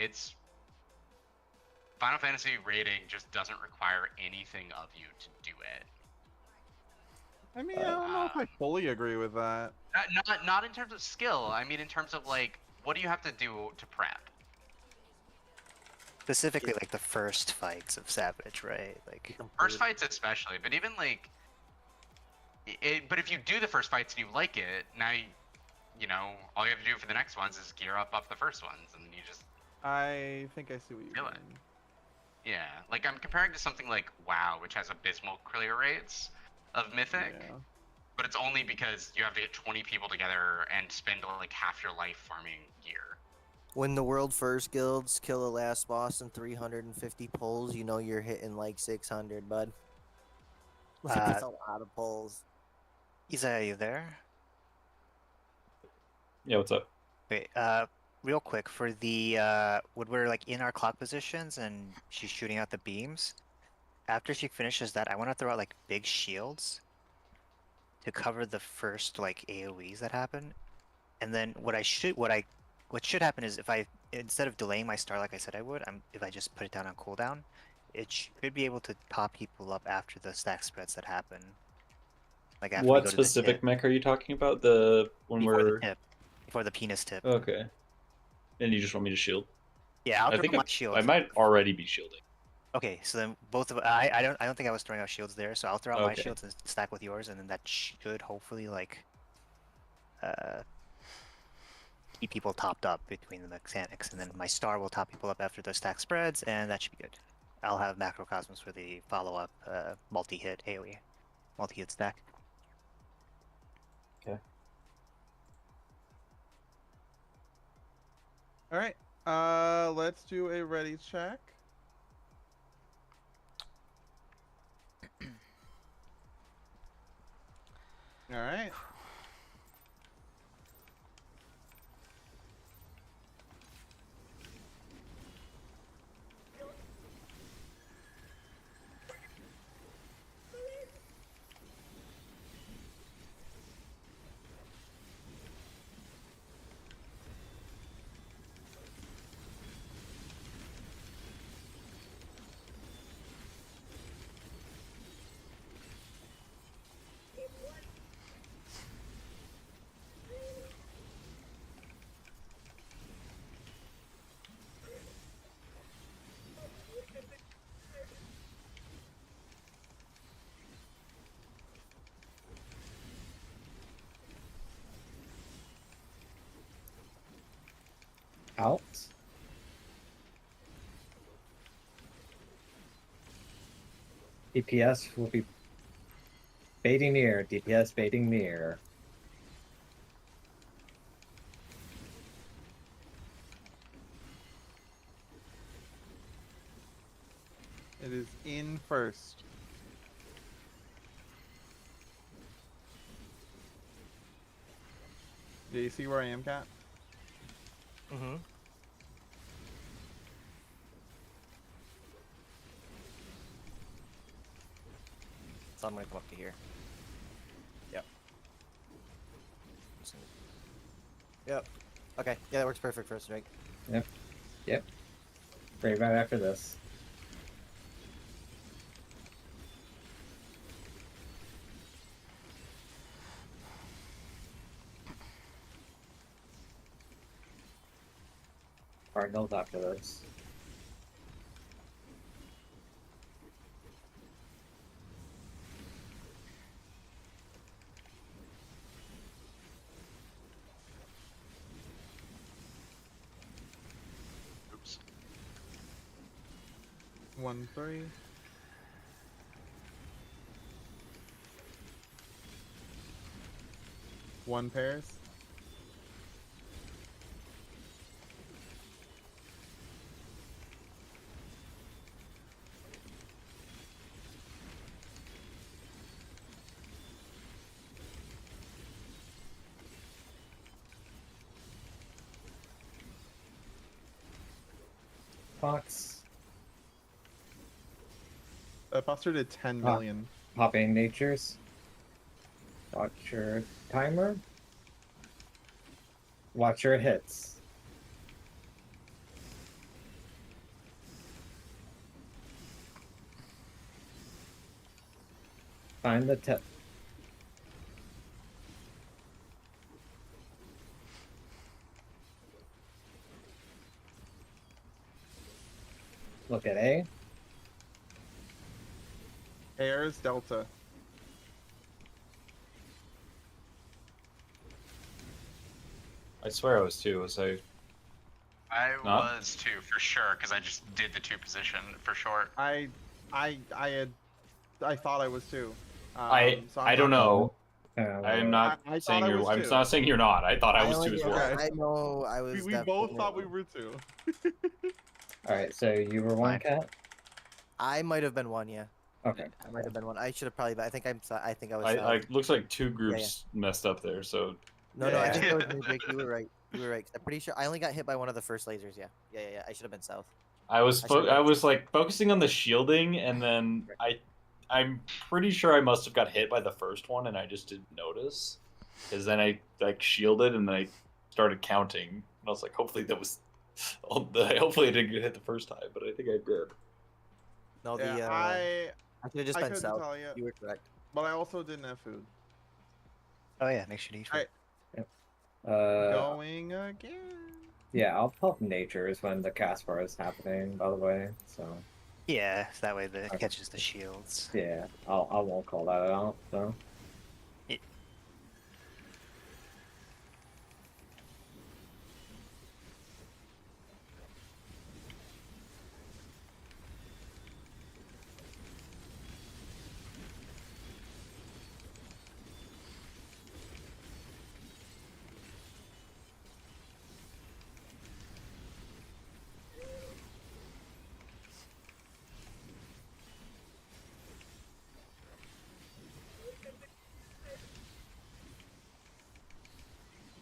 it's Final Fantasy rating just doesn't require anything of you to do it. I mean, I don't know if I fully agree with that. Not in terms of skill. I mean, in terms of like, what do you have to do to prep? Specifically, like the first fights of Savage, right? Like First fights especially, but even like, but if you do the first fights and you like it, now you know all you have to do for the next ones is gear up the first ones, and you just I think I see what you feel mean. it. Yeah, like I'm comparing to something like WoW, which has abysmal clear rates of Mythic, Yeah. but it's only because you have to get 20 people together and spend like half your life farming gear. when the world first guilds kill the last boss in 350 pulls, you know you're hitting like 600, bud. Like that's a lot of pulls. Isa, are you there? Yeah, what's up? Wait, real quick, for the when we're like in our clock positions and she's shooting out the beams, after she finishes that, I want to throw out like big shields to cover the first like AoEs that happen. And then what should happen is if I instead of delaying my star like I said I would, if I just put it down on cooldown, it should be able to pop people up after the stack spreads that happen. Like after we What go to the specific tip, mech are you talking about? The one before where the tip, before the penis tip. okay, and you just want me to shield? Yeah, I'll I throw think my shields. I might already be shielding. Okay, so then both of I don't think I was throwing out shields there, so I'll throw out my Okay. shields and stack with yours, and then that should hopefully like keep people topped up between the mechanics, and then my star will top people up after the stack spreads, and that should be good. I'll have macrocosmos for the follow-up multi-hit AoE, multi-hit stack. Okay. All right. Let's do a ready check. All right. Out. DPS will be baiting near. DPS baiting near. It is in first. Do you see where I am, Cat? Mm-hmm. So I'm gonna come up to here. Yep. Yep. Okay. Yeah, that works perfect for us, Drake. Yep. Yep. Right after this. Cardinals after this. Oops. 1-3. One pairs. Fox. Foster did 10 million. Popping natures. Watch your timer. Watch your hits. Find the tip. Look at A. Airs Delta. I swear I was 2. Was I? I Not? was 2 for sure because I just did the 2 position for short. I thought I was too. So I I'm don't not- know. Uh, I am not I thought saying I you're. was I'm too. not saying you're not. I thought I was only 2 as know- well. Okay. I know I was. We both thought we definitely- were two. All right, so you were 1 Fine. cat. I might have been 1, yeah. Okay. I might have been 1. I should have probably. I think I think I was. I south. looks like 2 groups messed up there. So No, I think Yeah. it was me, Jake. You were right. You were right. 'Cause I'm pretty sure I only got hit by one of the first lasers. Yeah. Yeah. I should have been south. I was I should've I been- was like focusing on the shielding, and then I'm pretty sure I must have got hit by the first one, and I just didn't notice. Because then I like shielded, and then I started counting, and I was like, hopefully that was. Hopefully I didn't get hit the first time, but I think I did. No, Yeah, the I should have just I been couldn't south. tell you, You were correct. but I also didn't have food. Oh yeah, make sure to eat. Alright. Uh, Going again. yeah, I'll pop natures when the Casper is happening. By the way, so Yeah, so that way the Okay. catches the shields. yeah, I won't call that out. So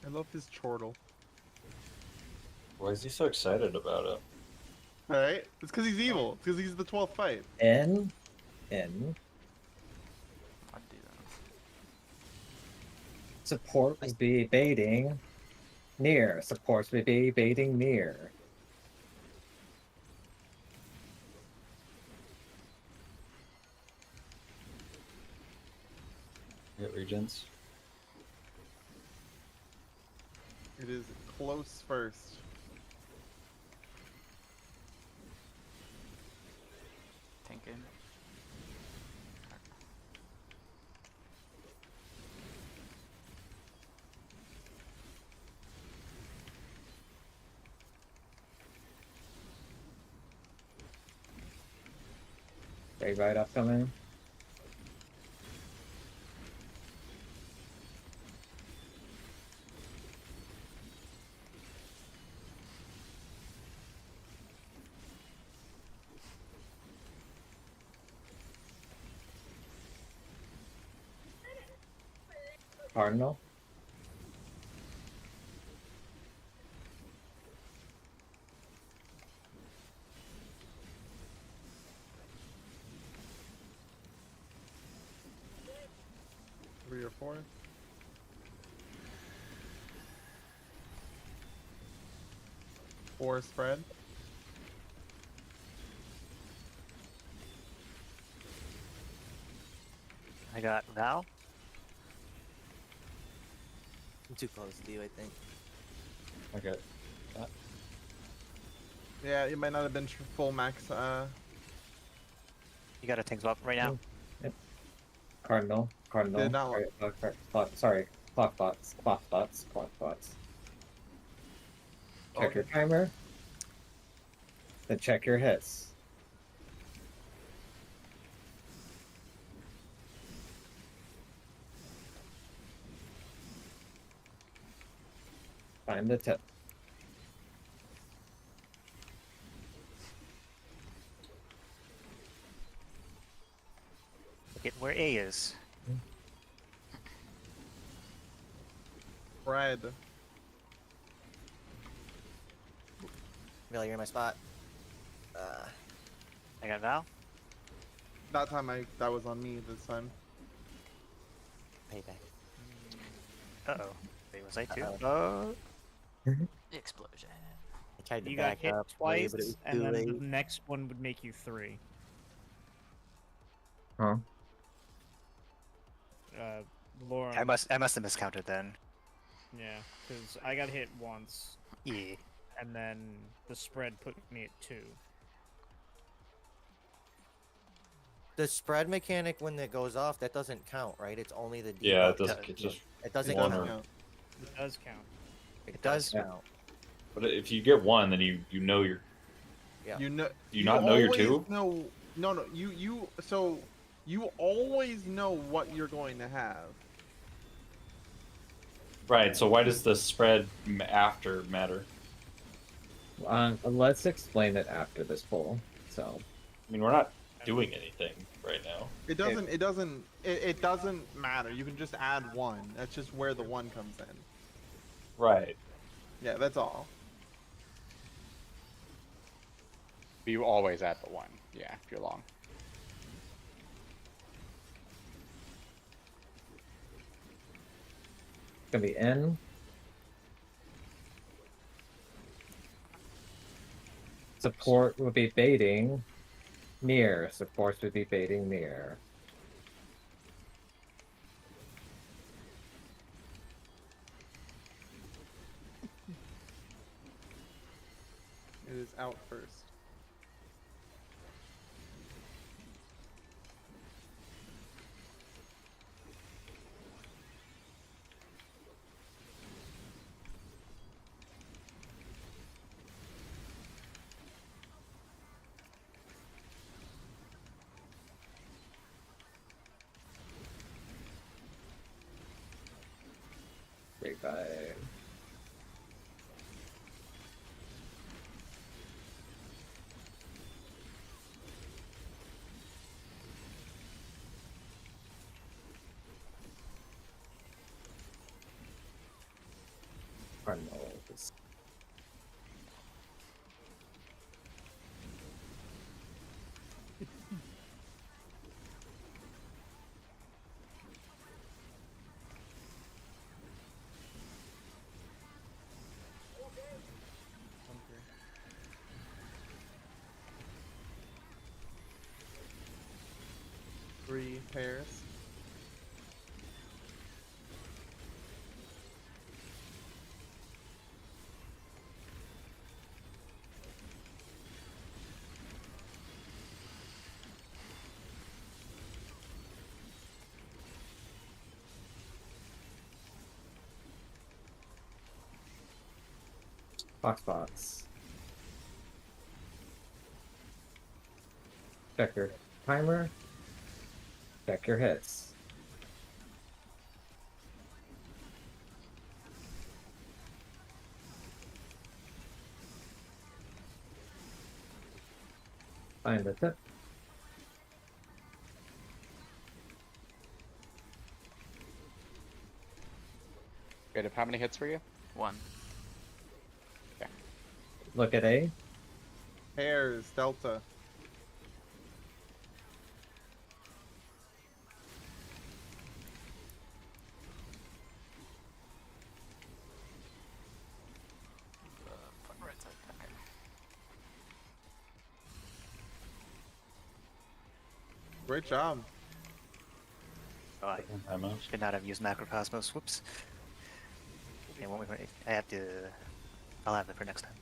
I love his chortle. Why is he so excited about it? Alright? It's because he's evil. It's because he's the 12th fight. in. I'd do that. Support would be baiting near. Supports would be baiting near. Get regents. It is close first. Tanking. They right upcoming. Cardinal. Three or four. Four spread. I got Val. I'm too close to you, I think. Okay. Yeah, it might not have been full max. You got a things up right now. Cardinal. Cardinal. Did not Sorry, clock bots. Check your timer. Then check your hits. Find the tip. Look at where A is. Spread. Really, you're in my spot. I got Val. That time that was on me this time. Payback. Uh oh. Wait, was I too? Uh-oh. Explosion. I tried to You got back hit up, twice, but it was and too then late. the next one would make you 3. Huh? Lauren. I must have miscounted then. Yeah, because I got hit once, Yeah. and then the spread put me at 2. The spread mechanic, when it goes off, that doesn't count, right? It's only the debuff. Yeah, it doesn't. does. It's just It doesn't one count. or- It does count. It does. does Yeah. count. But if you get one, then you know you're. Yeah. You know. Do you not know your always two? Know, no. So you always know what you're going to have. Right. So why does the spread after matter? Let's explain it after this poll. So, I mean, we're not doing anything right now. It doesn't. It doesn't matter. You can just add one. That's just where the one comes in. Right. Yeah, that's all. You always add the 1. Yeah, if you're long. it's gonna be N. Support would be baiting near. Supports would be baiting near. It is out first. Revive. Cardinals. Three pairs. Box. Check your timer. Check your hits. Find the tip. Good. How many hits were you? 1. Look at A. Pairs. Delta. Right side. Okay. Great job. Oh, I Ammo. should not have used Macrocosmos. Whoops. Okay, I have to. I'll have it for next time.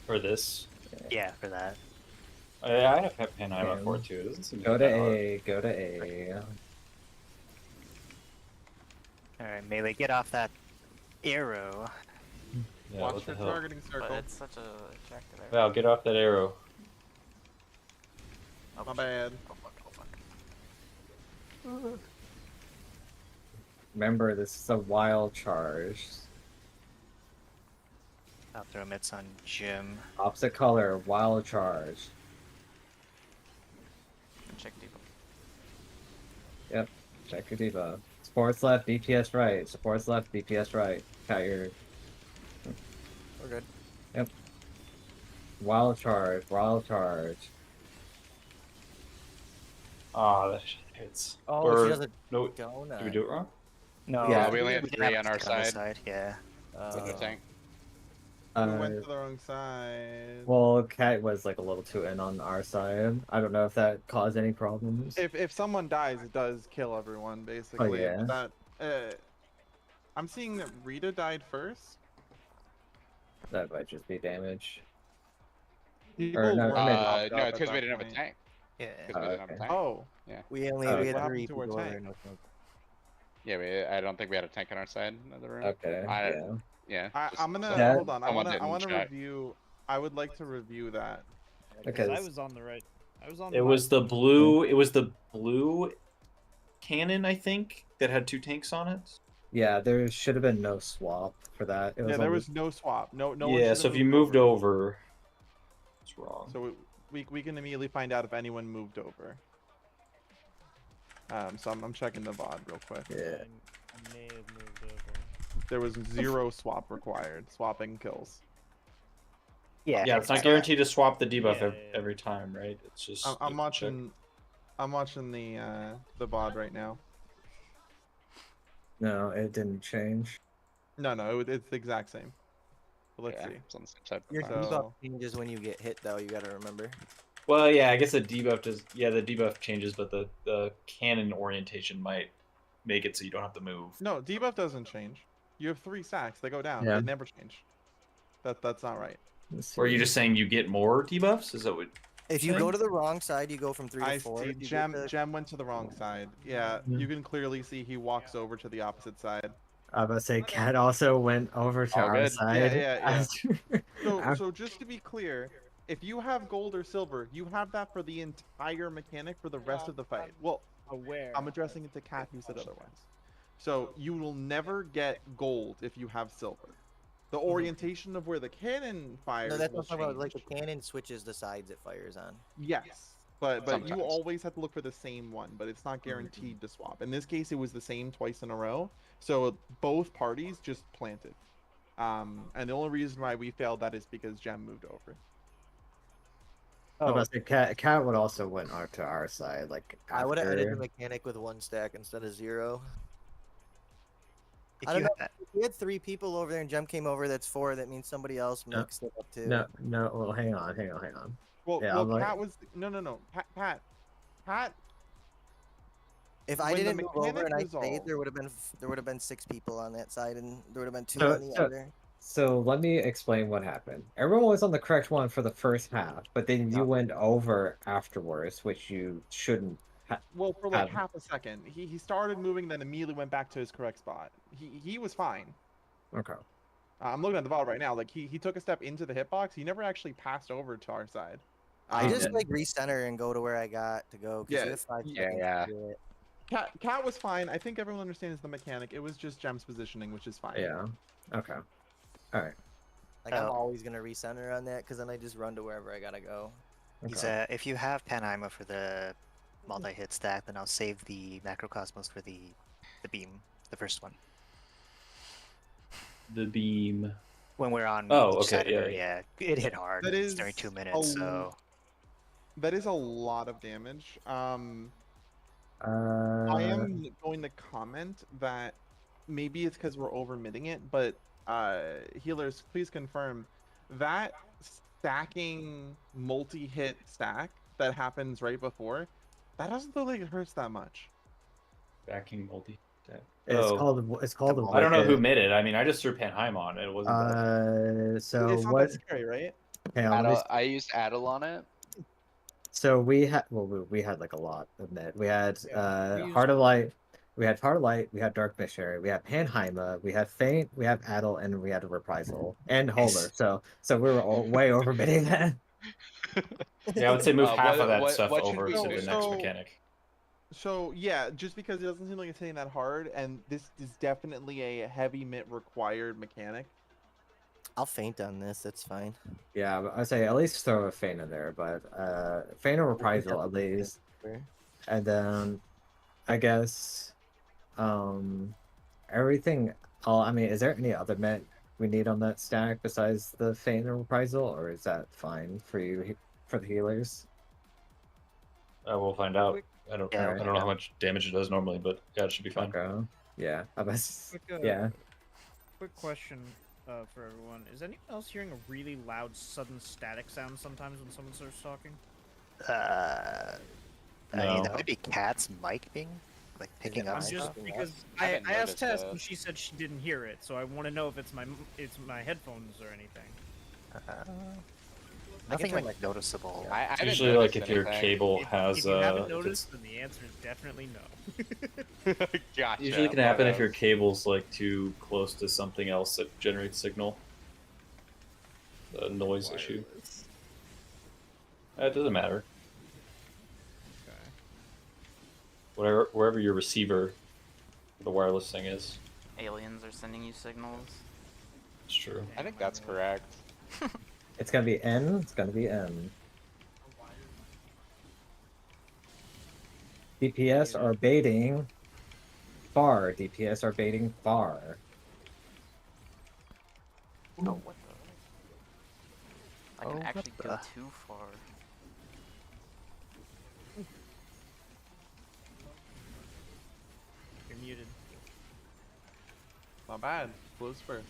For this, Yeah, for that. I have Pan Ammo for it too. It doesn't seem Go to that hard. A. Go to A. Alright, melee, get off that arrow. Yeah, Watch what the your hell? targeting But circle. it's such a attractive area. Val, get off that arrow. Oh, My bad. Oh fuck, oh fuck. Remember, this is a wild charge. I'll throw mitts on Jim. Opposite color, wild charge. And check deep. Yep. Check your debuff. Supports left, DPS right. Supports left, DPS right. Count your We're good. wild charge. Wild charge. Ah, that shit hits. Oh, Or- she doesn't No, go did we do it wrong? No, Yeah, we only have didn't 3 have on our to on this side. Yeah. With the tank. We went to the wrong side. Well, Cat was like a little too in on our side. I don't know if that caused any problems. If someone dies, it does kill everyone basically. yeah. But that I'm seeing that Rita died first. That might just be damage. People no, were I mean- locked no, up it's at because we that didn't have a point. tank. Yeah. Because we didn't have a okay. tank. Oh, We Oh, had okay. three What happened to our people tank? and no tank. Yeah, I don't think we had a tank on our side of the room. Okay. Yeah. Yeah. I'm gonna That- hold on. I someone wanna didn't check. review. I would like to review that. Because I Because- was on the right. I was on. It the was left. the blue. It was the blue cannon, I think, that had 2 tanks on it. Yeah, there should have been no swap for that. It was Yeah, there only- was no swap. No one. Yeah. should So have if you moved over, it's wrong. So we can immediately find out if anyone moved over. So I'm checking the VOD real quick. Yeah. I may have moved over. There was 0 swap required. Swapping kills. Yeah. Yeah, it's not guaranteed to swap the debuff Yeah, every time, right? It's just. I'm you can check. watching. I'm watching the VOD right now. No, it didn't change. No, it's the exact same. But let's Yeah, see. it's on the same side. Your So- debuff changes when you get hit, though. You gotta remember. Well, yeah, I guess the debuff does. Yeah, the debuff changes, but the cannon orientation might make it so you don't have to move. No, debuff doesn't change. You have 3 stacks. They go down. Yeah. They never change. That's not right. Let's Or are you see. just saying you get more debuffs? Is that what? If you go to the wrong side, you go from 3 to I 4. see. If you get the- Gem went to the wrong side. Yeah, you can clearly see he walks over to the opposite side. I was about to say, Cat also went over to All our good. side. Yeah. So, Af- so just to be clear, if you have gold or silver, you have that for the entire mechanic for the rest of the fight. Well, Aware. I'm addressing it to Kat, who said otherwise. So you will never get gold if you have silver. The orientation of where the cannon fires No, that's will what I'm talking about. Like change. the cannon switches the sides it fires on. Yes, but you Sometimes. always have to look for the same one, but it's not guaranteed to swap. In this case, it was the same twice in a row, so both parties just planted. And the only reason why we failed that is because Gem moved over. I was about to say, Cat would also went to our side. Like I would have ended the after- mechanic with 1 stack instead of 0. If I you don't had, If we had 3 people over there and Gem came over, that's 4. That means somebody else No. mixed it up too. No. Well, hang on. Well, Yeah, well, I'm like- Pat was no. Pat. If I When the didn't move over mechanic and I resolved- stayed, there would have been 6 people on that side, and there would have been 2 So- on the so- other. So let me explain what happened. Everyone was on the correct one for the first half, but then you went over afterwards, which you shouldn't. Well, for like Have- half a second, he started moving, then immediately went back to his correct spot. He was fine. Okay. I'm looking at the VOD right now. Like he took a step into the hitbox. He never actually passed over to our side. I just Yeah. like recenter and go to where I got to go. 'Cause Yeah, you have 5 yeah, seconds yeah. to do it. Cat was fine. I think everyone understands the mechanic. It was just Gem's positioning, which is fine. Yeah. Okay. All right. Like I'm Oh. always gonna recenter on that because then I just run to wherever I gotta go. he's, Okay. if you have Panheima for the multi-hit stack, then I'll save the Macrocosmos for the beam, the first one. The beam. When we're on Oh, each okay, side of yeah, her, yeah, it hit hard. That It's during is 2 minutes, a so That is a lot of damage. I Uh, am going to comment that maybe it's because we're over-mitting it, but healers, please confirm that stacking multi-hit stack that happens right before, that doesn't look like it hurts that much. Backing multi. It's Oh. called. I don't know who wicked. made it. I mean, I just threw Panheim on it. It wasn't. that- So It's not what? that scary, right? Hang on, let me I used Addle on it. So we had we had like a lot of net. We had Yeah, we used- Heart of Light, we had Dark Missionary, we had Panheima, we had Feint, we have Adel, and we had a Reprisal and Holer. So we were all way overbidding that. Yeah, I would say move half of that what stuff should over we to the do? next So- mechanic. So yeah, just because it doesn't seem like it's hitting that hard, and this is definitely a heavy mit required mechanic. I'll faint on this. That's fine. Yeah, I say at least throw a Feint in there, but Feint or Reprisal at least, and then I guess everything. I mean, is there any other met we need on that stack besides the Feint or Reprisal, or is that fine for you for the healers? We'll find out. I don't. Yeah, I don't know how much damage it does normally, but yeah, it should be fine. Okay. Yeah. Quick, Yeah. Quick question. for everyone. Is anyone else hearing a really loud, sudden static sound sometimes when someone starts talking? I mean, No. that might be Cat's mic being like picking up I'm just stuff. because I I haven't asked noticed Tess it. and she said she didn't hear it, so I want to know if it's my headphones or anything. Nothing turn like noticeable. I It's haven't usually like noticed if your anything. cable If has you haven't if noticed, it's- then the answer is definitely no. Gotcha. usually can one of happen if your those. cable's like too close to something else that generates signal. A noise issue. Wireless. It doesn't matter. Okay. Wherever your receiver, the wireless thing is. Aliens are sending you signals. It's true. I think that's correct. It's gonna be N. It's gonna be N. DPS are baiting far. DPS are baiting far. Oh, what the? I can Oh, actually what go the- too far. You're muted. Not bad. Blues first.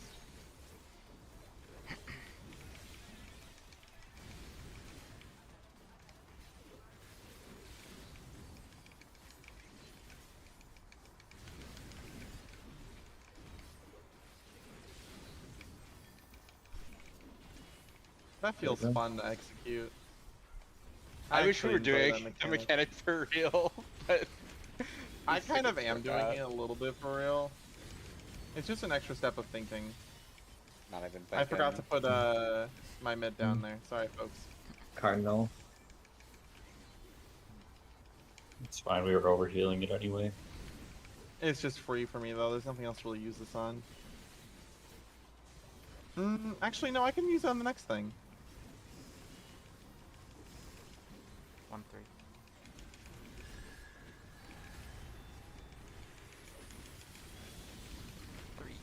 That feels Okay. fun to execute. I wish we were actually enjoy doing that the mechanic for real, but I it's kind of like am doing that. it a little bit for real. It's just an extra step of thinking. Not even thinking. I forgot to put my mid down there. Sorry, folks. Cardinal. It's fine. We were overhealing it anyway. It's just free for me though. There's nothing else to really use this on. Actually, no. I can use it on the next thing. 1-3. Three.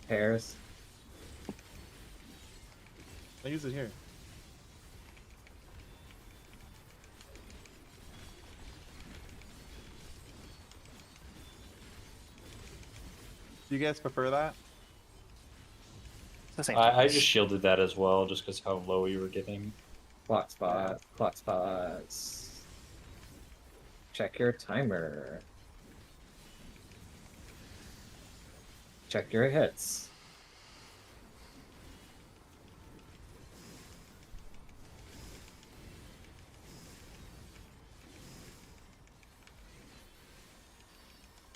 Pairs. I use it here. Do you guys prefer that? It's the same I difference. just shielded that as well, just because how low you were getting. Clock spot. Clock spots. Check your timer. Check your hits.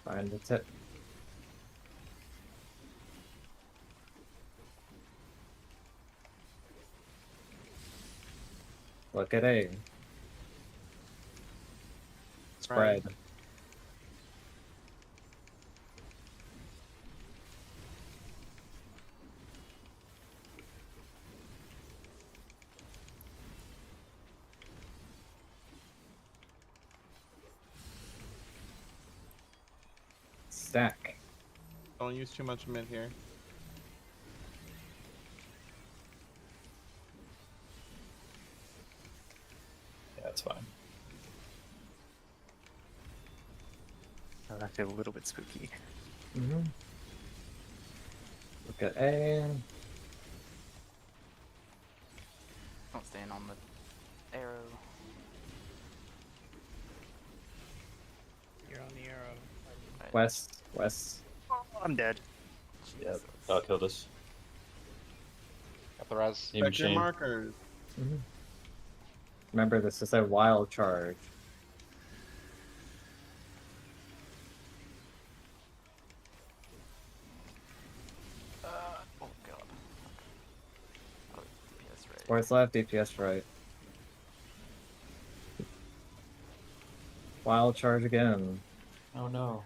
Find the tip. Look at A. Spread. Stack. Don't use too much mid here. Yeah, that's fine. Oh, that feel a little bit spooky. Mm-hmm. Look at A. Don't stand on the arrow. You're on the arrow. Right. West. West. Oh, I'm dead. Yep. Jesus. Killed us. Got the res. Team Check your machine. markers. Mm-hmm. Remember, this is a wild charge. Oh god. Oh, DPS right. Force left, DPS right. Wild charge again. Oh no.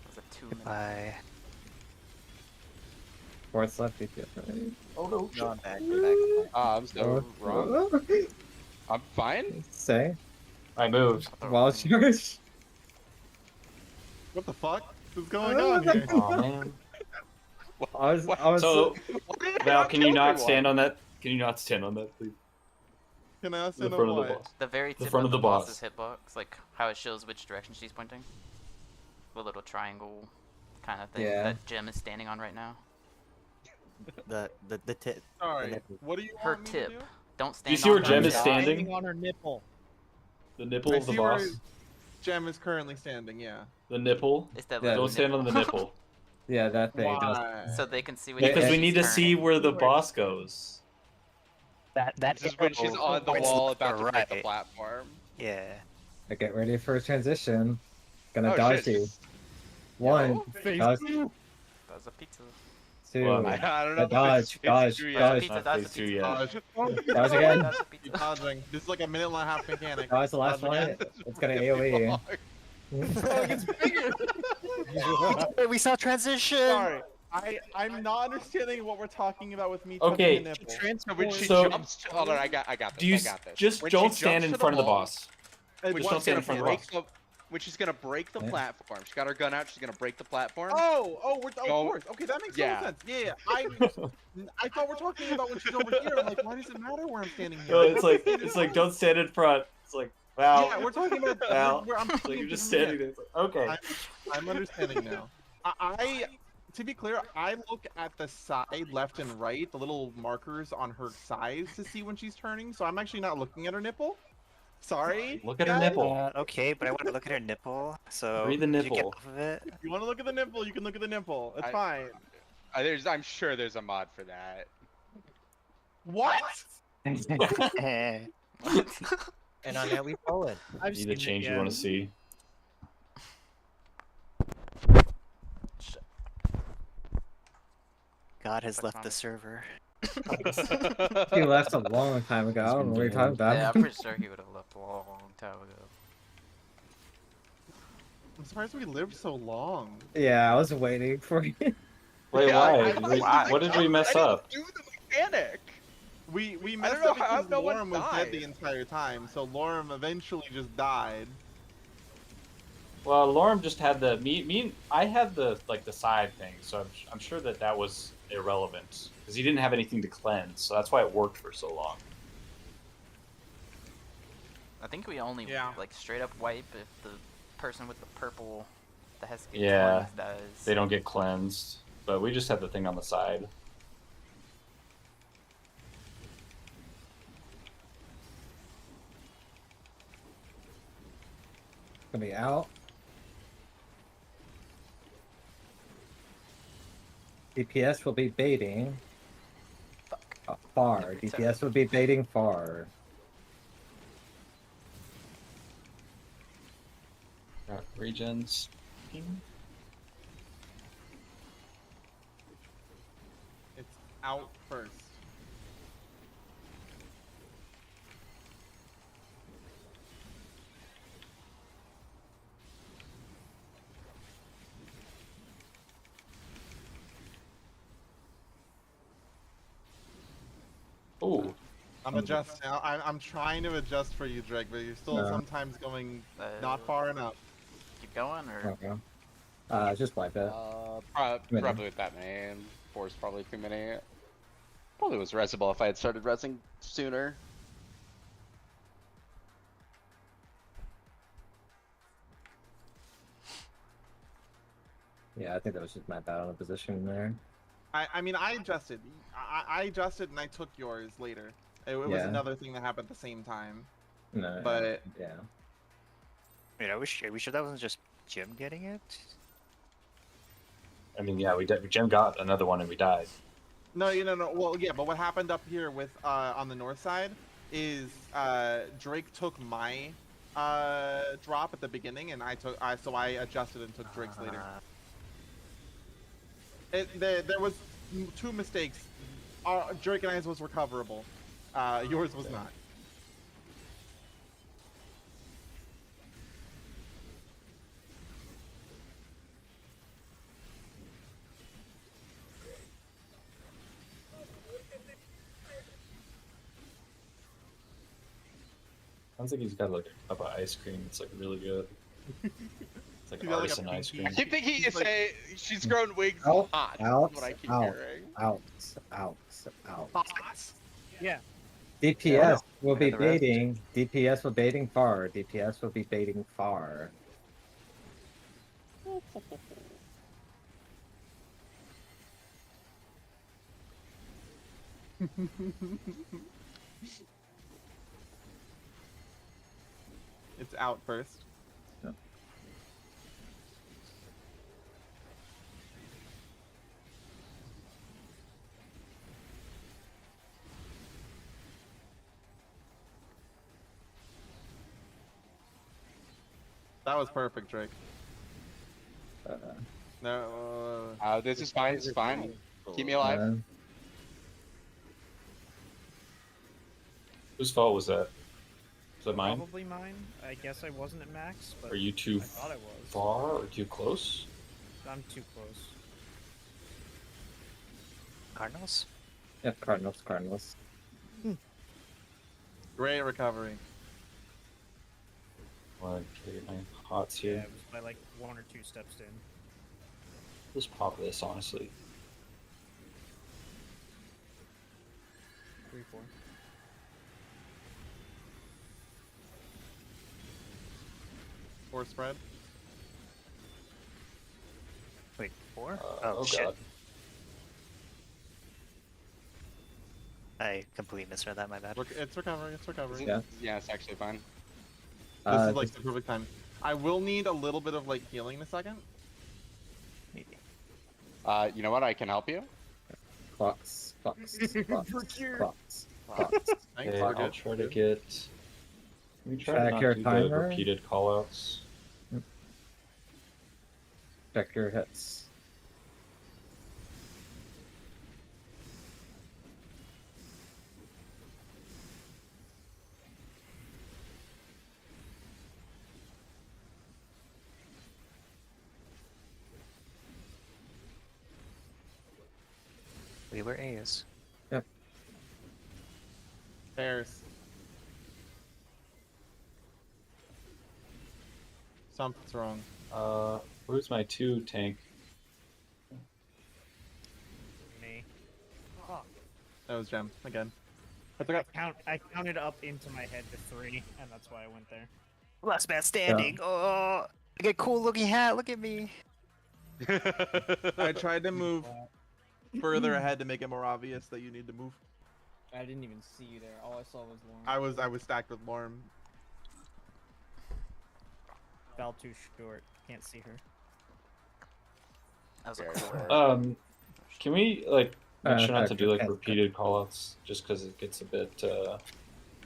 Was it 2 minutes? Bye. Force left, DPS right. Oh no. No, I'm back. We're back. I'm so wrong. I'm fine. Say, I moved. wild charge. What the fuck is going on here? Oh man. I was. So, Why did I Val, not can you kill not everyone? stand on that? Can you not stand on that, please? Can I ask The in front of the what? boss. The very The tip front of of the the boss. boss's hitbox, like how it shows which direction she's pointing. The little triangle kind of thing Yeah. that Jim is standing on right now. the tit. Sorry. nipple. What do you Her want me to tip. do? Don't Do you stand see on where her Jem is thigh. standing? on her nipple. The nipple I of the see where boss. Gem is currently standing. Yeah. The nipple. It's that Yeah, little Don't stand on the nipple. Yeah, that thing. Why? So they can see which Because way we she's need to see turning. where the boss goes. That This is when she's arrow on the points wall left or about to break the right. platform. Yeah. Get ready for a transition. Gonna Oh dodge shit! you. she's- One, Face dodge, you. That's a pizza. two, Well, I don't know. if dodge, it's dodge, true That's a yet. pizza. Not That's a phase two pizza. yet. dodge again. That's a Keep pizza. dodging. This is like a minute and a half mechanic. Dodge the last Dodge one. again. It's gonna Really AoE. long. Oh, it gets bigger. Hey, we saw transition. Sorry. I'm not understanding what we're talking about with me Okay. touching the nipple. So when she So- jumps, hold on, I got this. Do you I got this. just When don't she stand jumps in to front of the wall, boss? It's When Just don't she's stand gonna in front of the break boss. when she's gonna break the Yeah. platform, she's got her gun out. She's gonna break the platform. Oh, of Go- course. Okay, that makes Yeah. total sense. Yeah. I thought we're talking about when she's over here. I'm like, why does it matter where I'm standing here? No, it's like don't stand in front. It's like wow. Yeah, we're talking about. Well, I'm It's like thinking you're just different standing there. It's like, okay. I'm understanding now. To be clear, I look at the side, left and right, the little markers on her sides to see when she's turning. So I'm actually not looking at her nipple. Sorry. Look at her guys. nipple. Okay, but I want to look at her nipple. So Read the did you get nipple. off of it? If you want to look at the nipple, you can look at the nipple. It's I- fine. I'm sure there's a mod for that. What? Eh. And on that we rolling. I've Need seen the it, change you yeah. want to see. God has That's left not the it. server. He left a long time ago. I don't know what you're talking about. Yeah, I'm pretty sure he would have left a long time ago. I'm surprised we lived so long. Yeah, I was waiting for you. Wait, Yeah, why? I- What did we mess I up? didn't do the mechanic. We I messed don't know up how because no one Lorem was dead the died. entire time, so Lorem eventually just died. Well, Lorem just had the I had the the side thing, so I'm sure that was irrelevant because he didn't have anything to cleanse, so that's why it worked for so long. I think we only Yeah. like straight up wipe if the person with the purple that has to get Yeah, cleansed does. They don't get cleansed, but we just had the thing on the side. Gonna be out. DPS will be baiting. Far. Never tell. DPS will be baiting far. Got regens. It's out first. Ooh, I'm adjusting. I'm trying to adjust for you, Drake, but you're still No. sometimes going not far enough. Keep going, or Okay. Just wipe it. Probably with that name. 4 is probably too many. Probably was resable if I had started resing sooner. Yeah, I think that was just my bad on the position there. I mean, I adjusted. I adjusted and I took yours later. It was Yeah. another thing that happened at the same time. No. But yeah. Wait, are we sure that wasn't just Jim getting it? I mean, yeah, Jim got another one and we died. no. Well, yeah, but what happened up here with on the north side is Drake took my drop at the beginning, and so I adjusted and took Drake's later. There was 2 mistakes. Drake and I's was recoverable. Yours was not. Sounds like he's got like a cup of ice cream. It's like really good. It's like He's got, like, a artisan ice pinky. cream. I keep thinking you It's like- say she's grown wigs Out, hot. out, That's what I keep out. hearing. Out. Yeah. DPS will be And the rest? baiting. DPS will baiting far. DPS will be baiting far. It's out first. Yep. That was perfect, Drake. No. This is fine. It's fine. Keep me alive. Whose fault was that? Was that mine? Probably mine. I guess I wasn't at max, but Are you too I thought I was. far or too close? I'm too close. Cardinals? Yep, Cardinals. Great recovery. Like, get my hots Yeah, here. it was by like 1 or 2 steps in. Just pop this, honestly. 3, 4. Four spread. Wait, 4? Oh shit. god. I completely misread that, my bad. It's recovering. It's recovering. Yeah. Yeah, it's actually fine. This is like the perfect time. I will need a little bit of like healing in a second. You know what? I can help you. Clocks. Thanks, Okay, we're I'll good. try to get... Let me try Check to not your do timer. the repeated callouts. Check your hits. We were A's. Pairs. Something's wrong. Where's my 2 tank? Me. Fuck. That was Gem again. I forgot. I counted up into my head to 3, and that's why I went there. Last man standing. Oh, I get a cool looking hat. Look at me. I tried to move further ahead to make it more obvious that you need to move. I didn't even see you there. All I saw was Lauren. I was stacked with Lorm. Fell too short. Can't see her. That was a Very cool. fair. Can we, like, make sure not to Factor, do, like, factor. repeated callouts? Just because it gets a bit,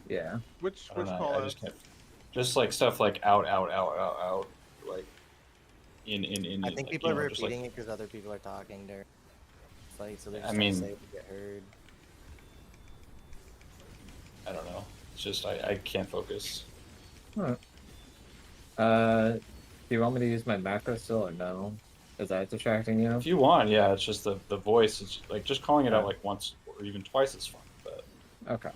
Yeah. Which I don't know, call I out? just can't... Just, like, stuff like out, like, in, I think like, people you are know, just, like, repeating it because other people are talking there. It's like, so they're I just mean- gonna say it to get heard. I don't know. It's just, I can't focus. Alright. Do you want me to use my macro still or no? Is that distracting you? If you want, yeah, it's just the voice. It's like just calling it out Yeah. like once or even twice is fine. But Okay.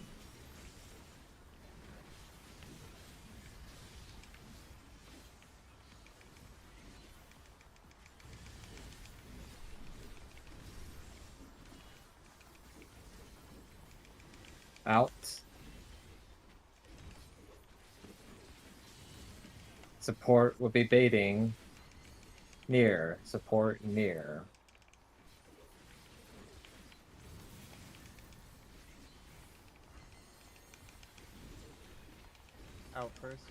Out. Support would be baiting. Near. Support near. Out first.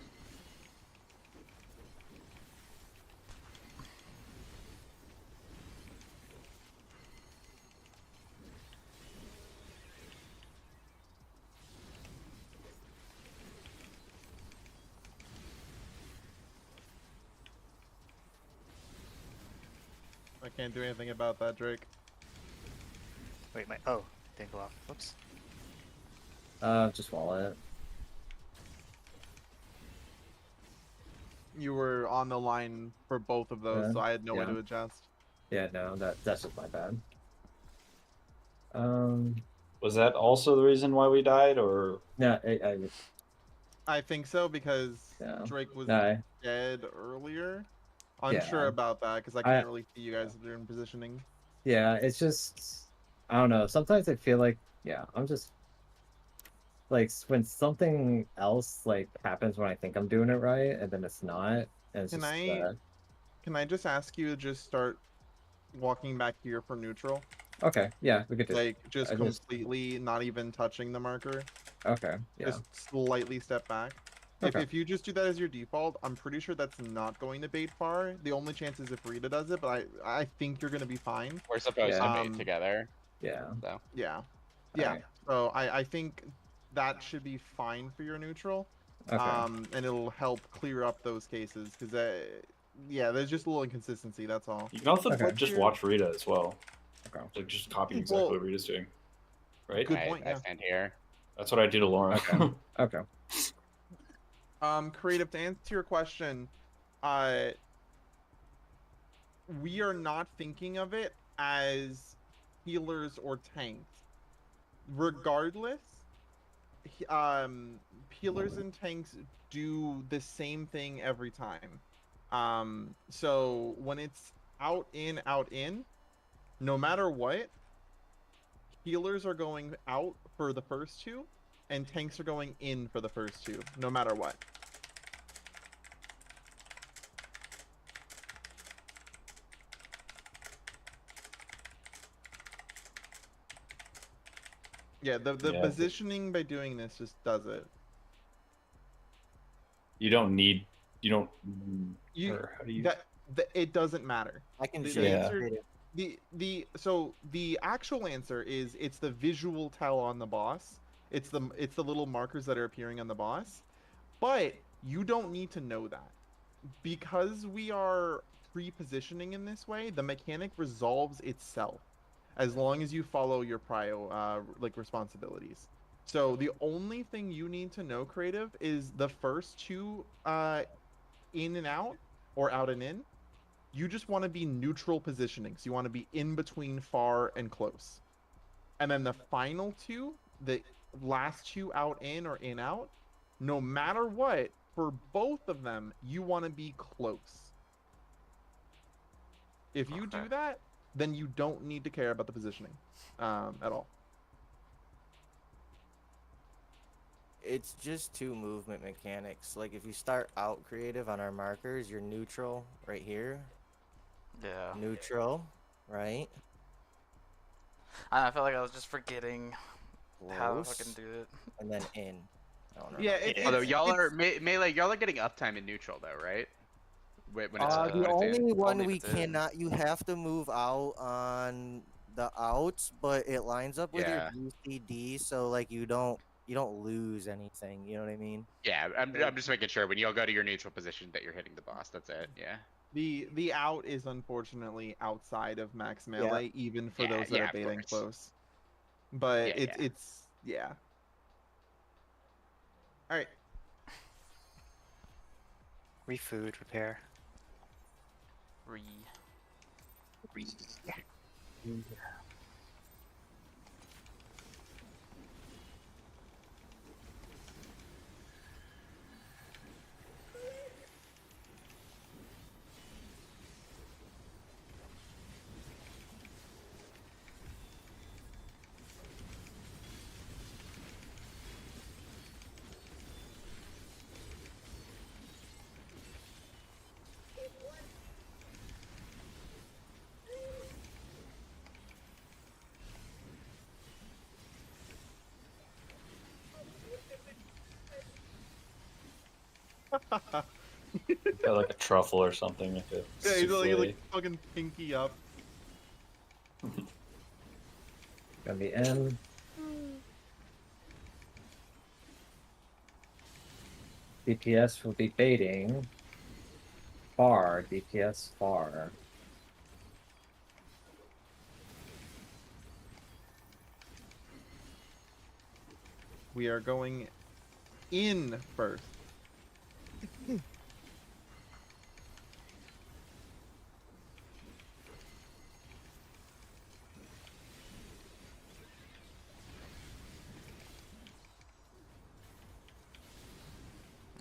I can't do anything about that, Drake. Wait, my didn't go off. Whoops. Just wallet. You were on the line for both of those, Yeah, so I had no way yeah. to adjust. Yeah, no, that's just my bad. was that also the reason why we died, or No, I think so because Yeah. Drake was no, dead earlier. Unsure Yeah. about that because I can't really see you guys during positioning. yeah, it's just I don't know. Sometimes I feel like I'm just like when something else like happens when I think I'm doing it right, and then it's not. And it's Can just, I just ask you to just start walking back here for neutral? Okay, yeah, we could do. Like just I just- completely not even touching the marker. Okay, yeah. Just slightly step back. Okay. If you just do that as your default, I'm pretty sure that's not going to bait far. The only chance is if Rita does it, but I think you're gonna be fine. We're supposed Yeah. to bait together. Yeah. So Yeah. Yeah. Alright. So I think that should be fine for your neutral. Okay. And it'll help clear up those cases because yeah, there's just a little inconsistency. That's all. You can also Okay. just watch Rita as well. Okay. Like just copying exactly what Rita's doing. Right? Good point, I yeah. stand here. That's what I do to Lauren. Okay. Okay. Creative, to answer your question, we are not thinking of it as healers or tanks. Regardless, healers and tanks do the same thing every time. So when it's out in, no matter what, healers are going out for the first two, and tanks are going in for the first two, no matter what. Yeah, the positioning by doing this just does it. You don't. You Or how do you? it doesn't matter. I can The show you. answer, so the actual answer is it's the visual tell on the boss. It's the little markers that are appearing on the boss, but you don't need to know that because we are pre-positioning in this way. The mechanic resolves itself as long as you follow your like responsibilities. So the only thing you need to know, creative, is the first two in and out or out and in. You just want to be neutral positioning. So you want to be in between far and close. And then the final two, the last two out in or in out, no matter what, for both of them, you want to be close. If you do that, then you don't need to care about the positioning at all. It's just two movement mechanics. Like if you start out creative on our markers, you're neutral right here. Yeah. Neutral, right? I feel like I was just forgetting how I Close, fucking do it. and then in. No, no, Yeah, no. Although y'all are melee, y'all are getting uptime in neutral though, right? When it's, The when it's only in. one Only we if it's in. cannot, you have to move out on the outs, but it lines up with Yeah. your BCD, so like you don't lose anything. You know what I mean? Yeah, I'm just making sure when y'all go to your neutral position that you're hitting the boss. That's it. Yeah. The out is unfortunately outside of max melee, even for Yeah, those that yeah, are of baiting course. close. But Yeah, it's yeah. All right. Refood, repair. Re. Got like a truffle or something. Like a Yeah, he's souffle. like fucking pinky up. Gonna be in. DPS will be baiting. Far. DPS far. We are going in first.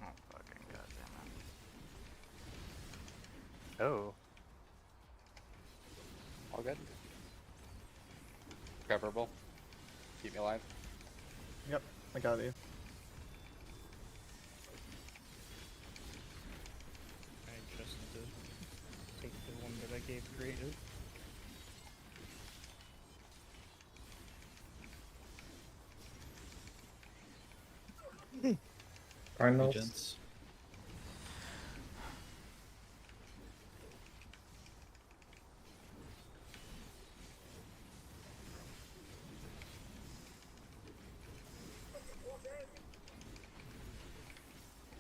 Oh fucking goddamn it. Oh. All good. Coverable. Keep me alive. Yep, I got you. I just need to take the one that I gave creative. Cardinals. Regents.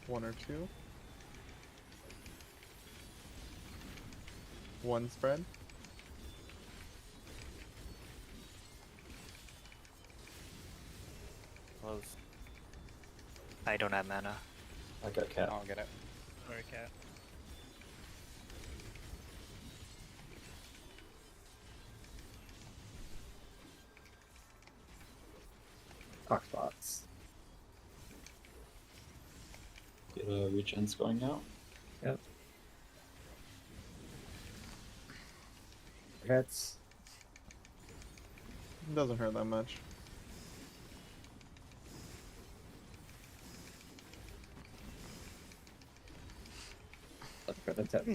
One or two. One spread. Close. I don't have mana. I got cat. I'll get it. Sorry, cat. Cock spots. Get regens going now. Yep. Hits. Doesn't hurt that much. Look for the tip.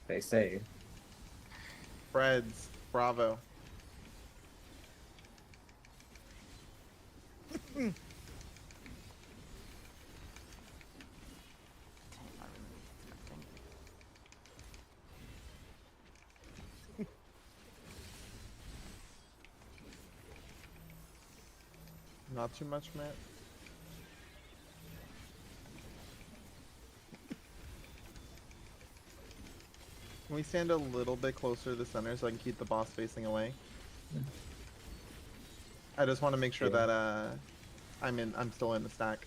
They say. Freds, bravo. Not too much, Matt. Can we stand a little bit closer to the center so I can keep the boss facing away? I just want to make sure that I'm still in the stack.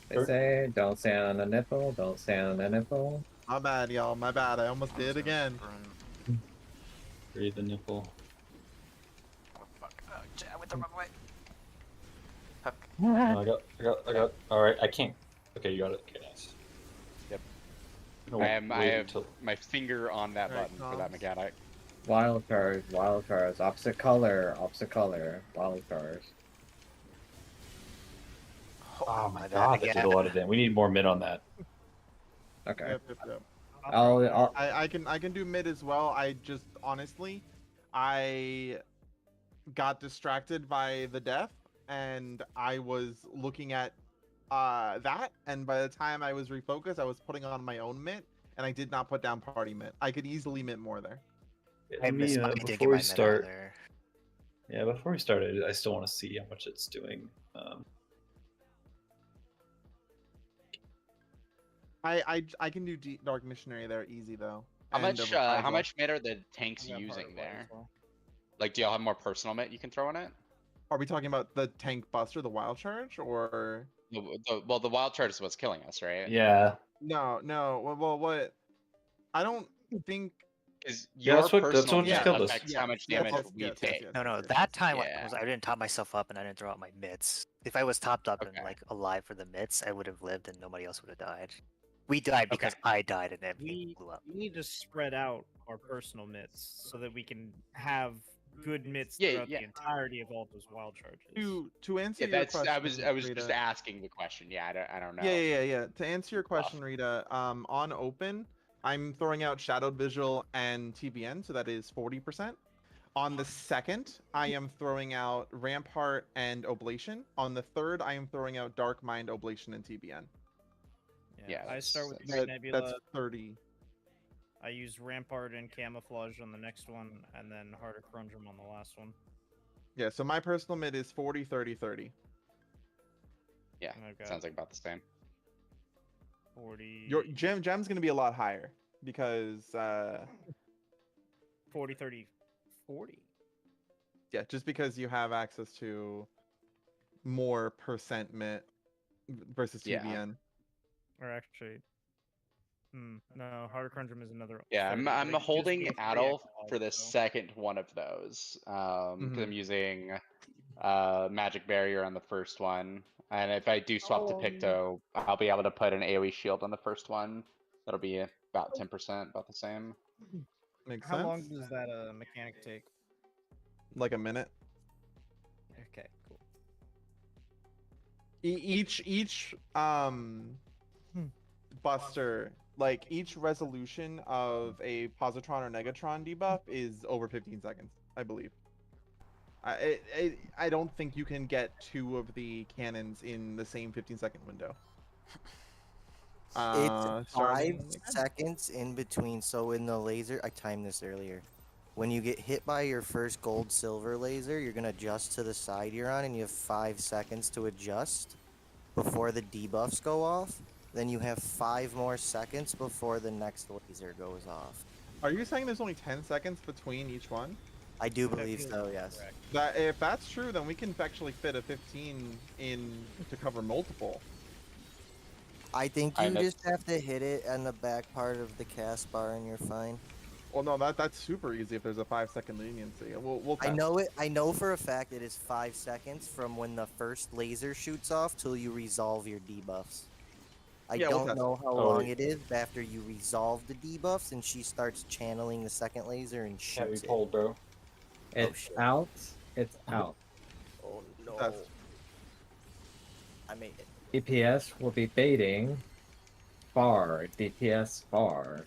They say, don't stand on the nipple, don't stand on the nipple. My bad, y'all. My bad. I almost did again. Read the nipple. Oh fuck! Oh, I went the wrong way. Fuck. Oh, I got. All right, I can't. Okay, you got it. Okay, nice. Yep. No, I have till- my finger on that Alright, button for that Tom's. mechanic. Wild cards, opposite color, wild cards. Oh my bad god, that did a again. lot of damage. We need more mid on that. Okay. Yep. I I can do mid as well. I just honestly, I got distracted by the death, and I was looking at that, and by the time I was refocused, I was putting on my own mitt, and I did not put down party mitt. I could easily mint more there. I missed my didn't get before my we mana start, there. yeah, before we start, I still want to see how much it's doing. I can do Dark Missionary there easy though. How and much? Reprisal. How much mid are the tanks I got using Heart of Light there? as well. Like, do y'all have more personal mid you can throw in it? Are we talking about the tank buster, the wild charge, or Well, the wild charge is what's killing us, right? Yeah, no? Well, what? I don't think. Because Yeah, your that's what personal just mid killed us. affects how much damage we take. No, that time Yeah. I didn't top myself up and I didn't throw out my mitts. If I was topped up Okay. and like alive for the mitts, I would have lived and nobody else would have died. We died because I died and everything blew up. We need to spread out our personal mitts so that we can have good mitts Yeah, throughout yeah. the entirety of all those wild charges. To answer Yeah, your that's. question, I was Rita, just asking the question. Yeah, I don't know. Yeah. To answer your question, Rita, on open, I'm throwing out Shadowed Visual and TBN, so that is 40%. On the second, I am throwing out Rampart and Oblation. On the third, I am throwing out Dark Mind, Oblation, and TBN. Yeah, I start with that's- Great Nebula. That's 30. I use Rampart and Camouflage on the next one, and then Harder Conundrum on the last one. Yeah, so my personal mid is 40, 30, 30. Yeah, Okay. sounds like about the same. 40. Your gem's gonna be a lot higher because 40, 30, 40. yeah, just because you have access to more percent mit versus Yeah. TBN. Or actually, no, Harder Conundrum is another. Yeah, 30, I'm but it gives holding me 3 Adol extra for the life, so- second one of those. Because I'm using Magic Barrier on the first one. And if I do swap to Picto, I'll be able to put an AoE shield on the first one. That'll be about 10%, about the same. Makes How sense. long does that mechanic take? Like a minute. Okay, cool. Each buster like each resolution of a positron or negatron debuff is over 15 seconds, I believe. I don't think you can get two of the cannons in the same 15-second window. It's 5 Starting seconds in between. So in the laser, I timed this earlier. When you get hit by your first gold silver laser, you're gonna adjust to the side you're on, and you have 5 seconds to adjust before the debuffs go off. Then you have 5 more seconds before the next laser goes off. Are you saying there's only 10 seconds between each one? I do believe so, yes. Correct. That if that's true, then we can actually fit a 15 in to cover multiple. I think you just have to hit it on the back part of the cast bar, and you're fine. Well, no, that's super easy if there's a 5-second leniency. We'll I test. know it. I know for a fact it is 5 seconds from when the first laser shoots off till you resolve your debuffs. I Yeah, we'll don't test know how long it is after you resolve the debuffs and she starts channeling the second laser and shoots Heavy it. pull, bro. It's out. It's out. Oh no! Test. I made it. DPS will be baiting far. DPS far.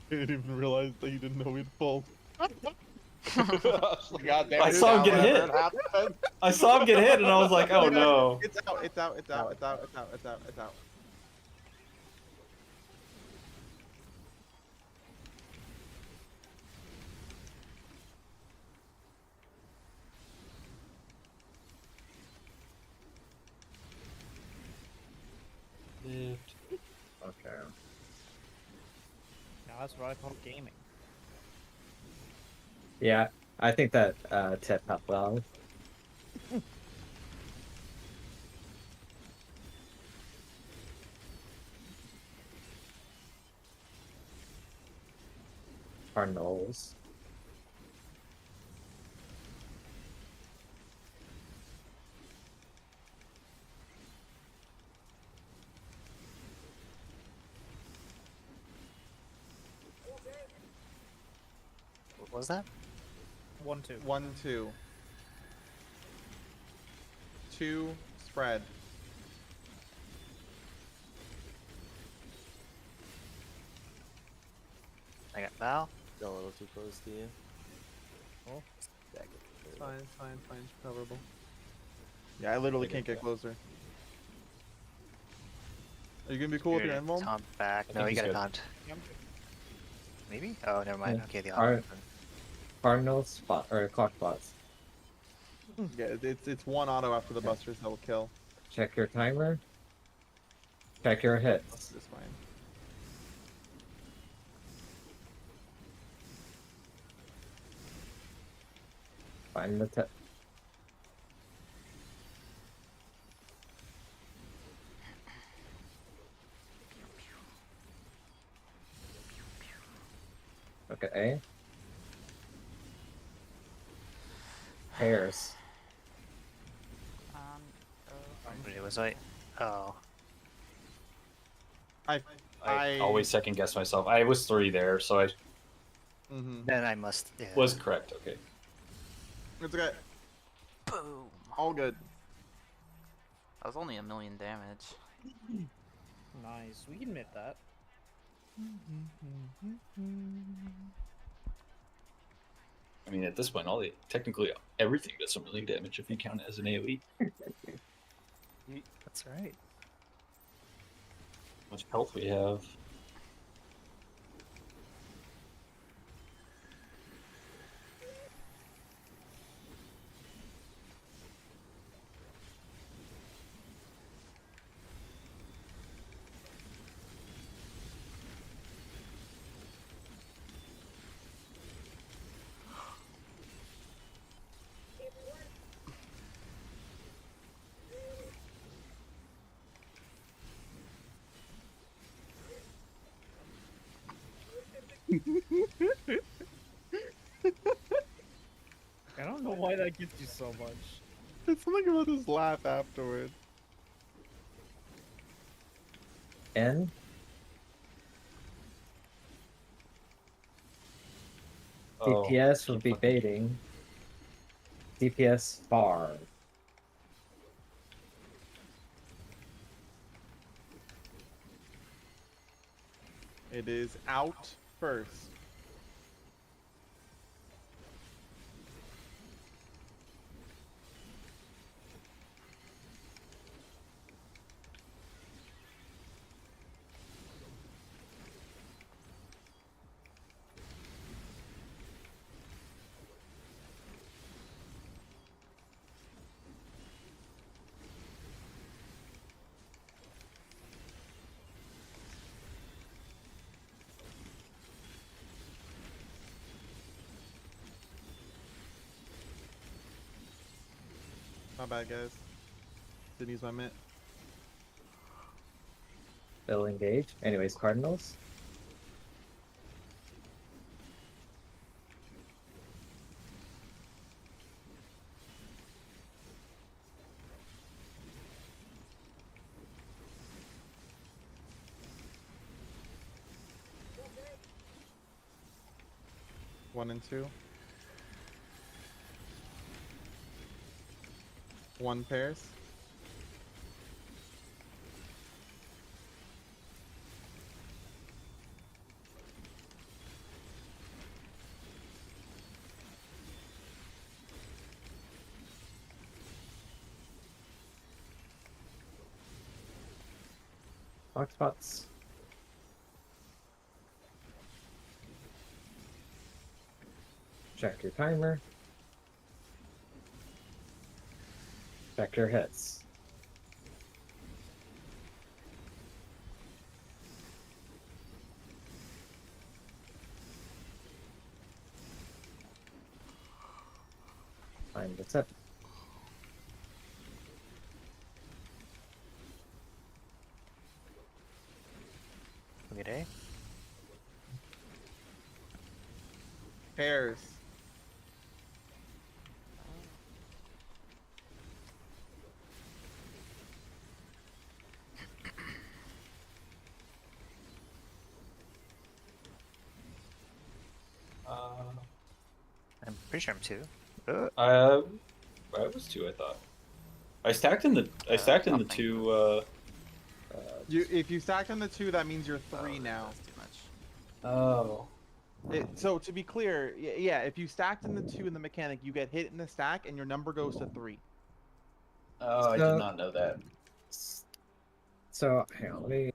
I didn't even realize that you didn't know we'd pulled. God damn I it, saw him get whatever hit. happened. I saw him get hit, and I was like, oh no. It's out, it's out, it's out, it's out, it's out, it's out, it's out. Okay. Now that's what I call gaming. Yeah, I think that tip helped well. Cardinals. What was that? 1-2. 1-2. 2 spread. I got Val. Still a little too close to you. Oh. Back It's fine, it's fine, it's fine. It's coverable. Yeah, I literally can't get closer. Are you gonna be cool with your invuln? Taunt back. I No, think you he's got a good. taunt. Maybe? Oh, never mind. Yeah. Okay, the Alright. other one. Cardinal spot or clock spots. Yeah, it's one auto after the busters that will kill. Check your timer. Check your hits. It's fine. Find the tip. Okay. Pairs. Wait, was I? Oh. I always second guess myself. I was 3 there, so I Then I must. Yeah. was correct. Okay. It's okay. Boom. All good. That was only 1,000,000 damage. Nice. We can admit that. I mean, at this point, technically everything does some really damage if you count it as an AoE. That's right. How much health we have. I don't know why that gets you so much. It's something about his laugh afterward. N. Oh, DPS will be baiting. DPS far. It is out first. My bad, guys. Didn't use my mitt. They'll engage. Anyways, Cardinals. One and two. One pairs. Box spots. Check your timer. Check your hits. Time to set. Look at A. Pairs. I'm pretty sure I'm 2. I was 2. I thought. I stacked in the nothing. 2. If you stack on the 2, that means you're 3 now. That's too much. Oh. So to be clear, yeah, if you stacked in the 2 in the mechanic, you get hit in the stack and your number goes to 3. Oh, I did not know that. So hang on, let me.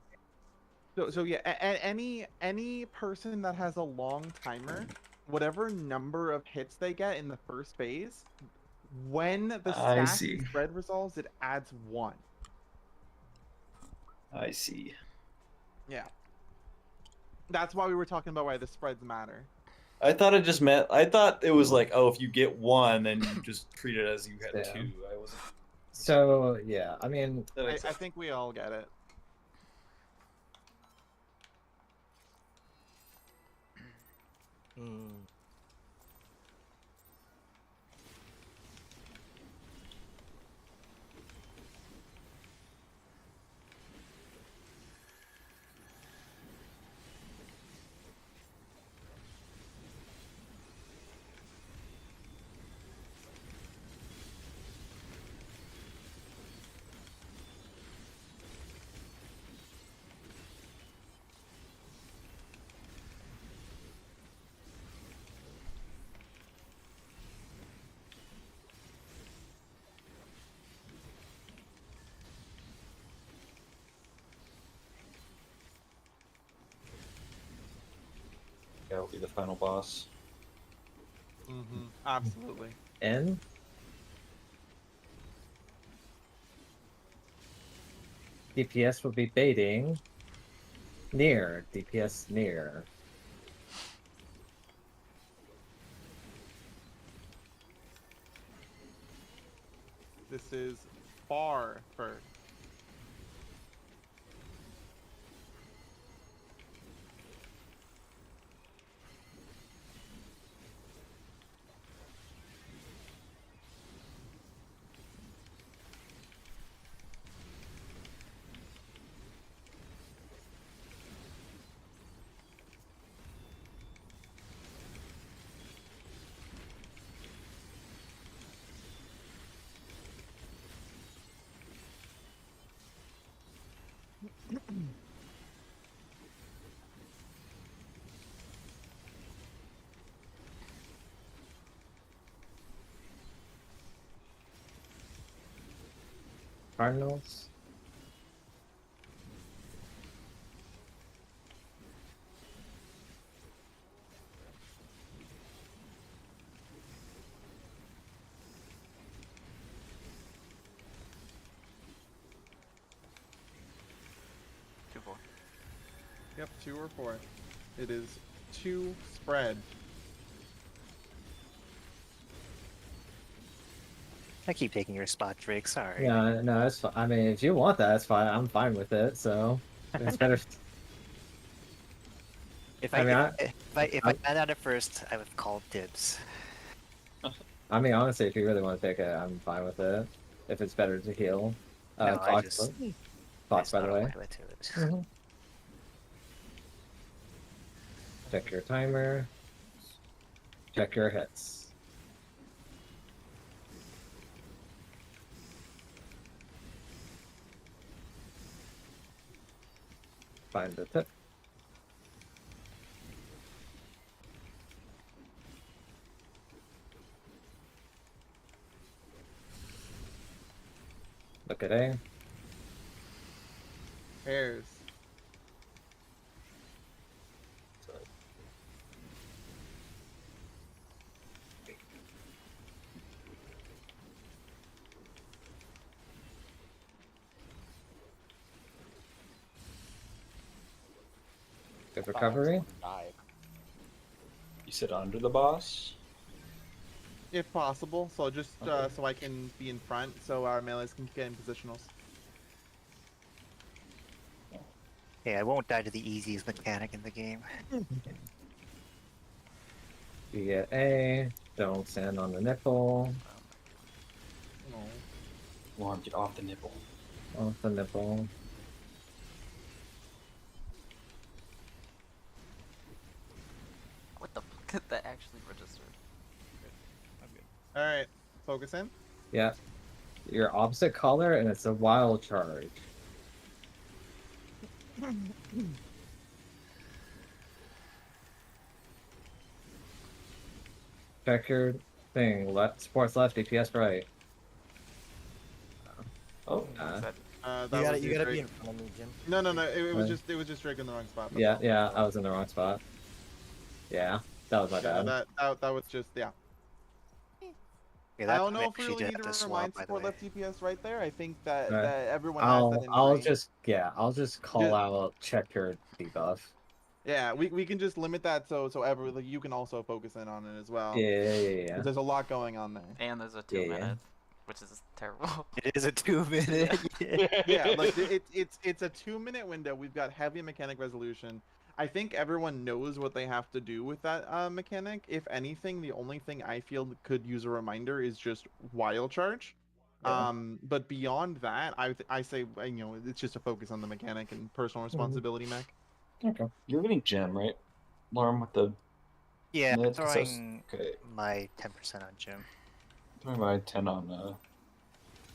So yeah, any person that has a long timer, whatever number of hits they get in the first phase, when the I stack see. spread resolves, it adds 1. I see. Yeah. That's why we were talking about why the spreads matter. I thought it just meant. I thought it was like, oh, if you get 1, then you just treat it as you had Yeah. 2. I wasn't. So yeah, I mean, I think we all get it. Hmm. That'll be the final boss. Mm-hmm. Absolutely. N. DPS will be baiting. Near. DPS near. This is far first. Cardinals. Yep, 2 or 4. It is 2 spread. I keep taking your spot, Drake. Sorry. Yeah, no, that's fine. I mean, if you want that, that's fine. I'm fine with it. So it's better. If I mean, I found out at first, I would call dibs. I mean, honestly, if you really want to pick it, I'm fine with it. If it's better to heal. No, I Thoughts, just thoughts, by the way. way to it. Mhm. Check your timer. Check your hits. Find the tip. Look at A. Pairs. Good recovery. You sit under the boss? If possible, so just so I can be in front, so our melees can get in positionals. Yeah, I won't die to the easiest mechanic in the game. You get A. Don't stand on the nipple. No. Lauren, get off the nipple. Off the nipple. What the fuck did that actually register? All right, focus in. Yeah. Your opposite color, and it's a wild charge. Check your thing. Left, sports left, DPS right. Oh, That You gotta Drake. be in front of me, Jim. No, it was just Drake in the wrong spot. Yeah, yeah, I was in the wrong spot. Yeah, that was my Yeah, bad. that was just Yeah, I that don't know if we actually really did need have to to remind swap, by the support way. left DPS right there. I think that, Right. that everyone has that in I'll mind. I'll just call Just- out check your debuff. Yeah, we can just limit that so like, you can also focus in on it as well. Yeah. 'Cause there's a lot going on there. And there's a 2-minute, which is terrible. It is a 2-minute. Yeah, like it's a 2-minute window. We've got heavy mechanic resolution. I think everyone knows what they have to do with that mechanic. If anything, the only thing I feel could use a reminder is just wild charge. Yeah. But beyond that, I say it's just a focus on the mechanic and personal responsibility mech. Okay. You're getting gem, right? Lauren with the Yeah, I'm mid, 'cause that's- throwing okay. my 10% on Jim. Throwing my 10 on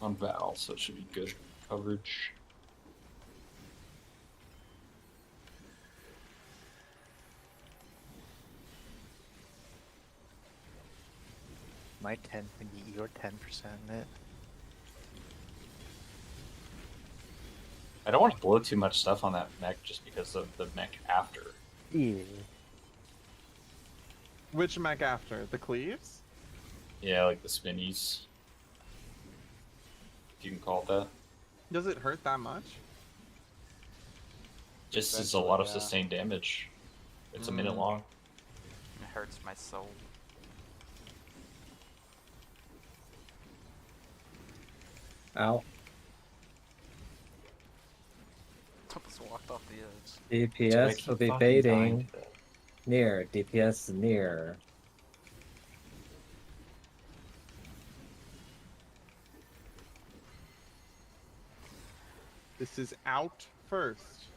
Val, so it should be good coverage. My 10 can be your 10%, Mitt. I don't want to blow too much stuff on that mech just because of the mech after. Yeah. Which mech after? The cleaves? Yeah, like the spinnies. If you can call it that. Does it hurt that much? Just is a lot of sustained damage. It's a minute long. It hurts my soul. Ow. Almost walked off the edge. DPS will be fading. Near. DPS near. This is out first.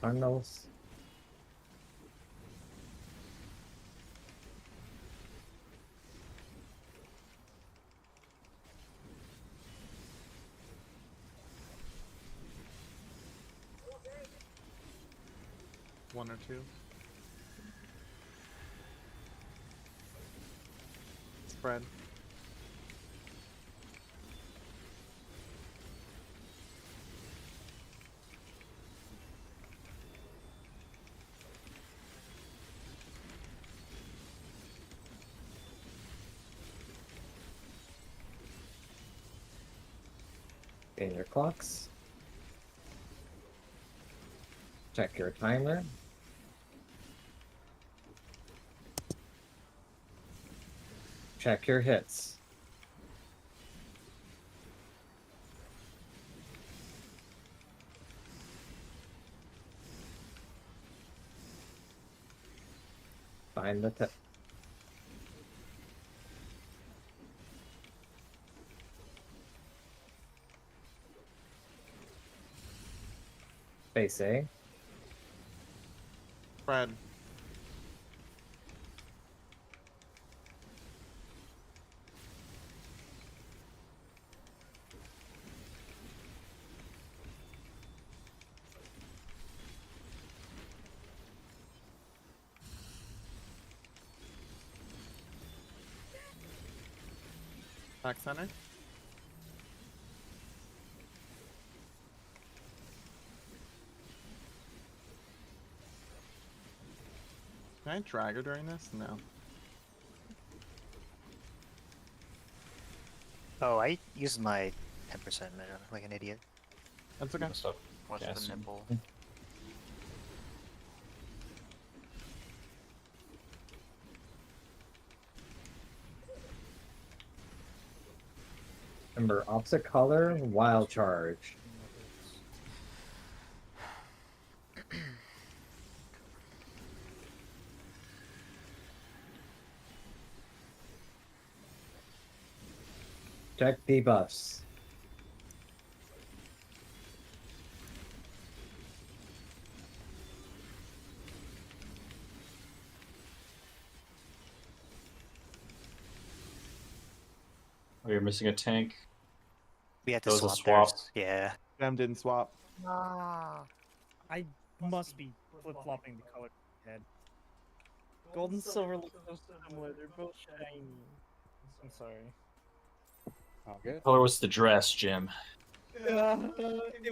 Cardinals. One or two. Spread. In your clocks. Check your timer. Check your hits. Find the tip. Face A. Spread. Back center. Can I drag her during this? No. Oh, I used my 10% mana like an idiot. That's okay. Stuff. What's Yes. the nipple? Remember, opposite color, wild charge. Check debuffs. Oh, you're missing a tank. We had to Those will swap, swap. theirs. Yeah. Them didn't swap. I must be flip-flopping the color head. Gold and silver look so similar. They're both shiny. I'm sorry. Oh, good. Color was the dress, Jim. It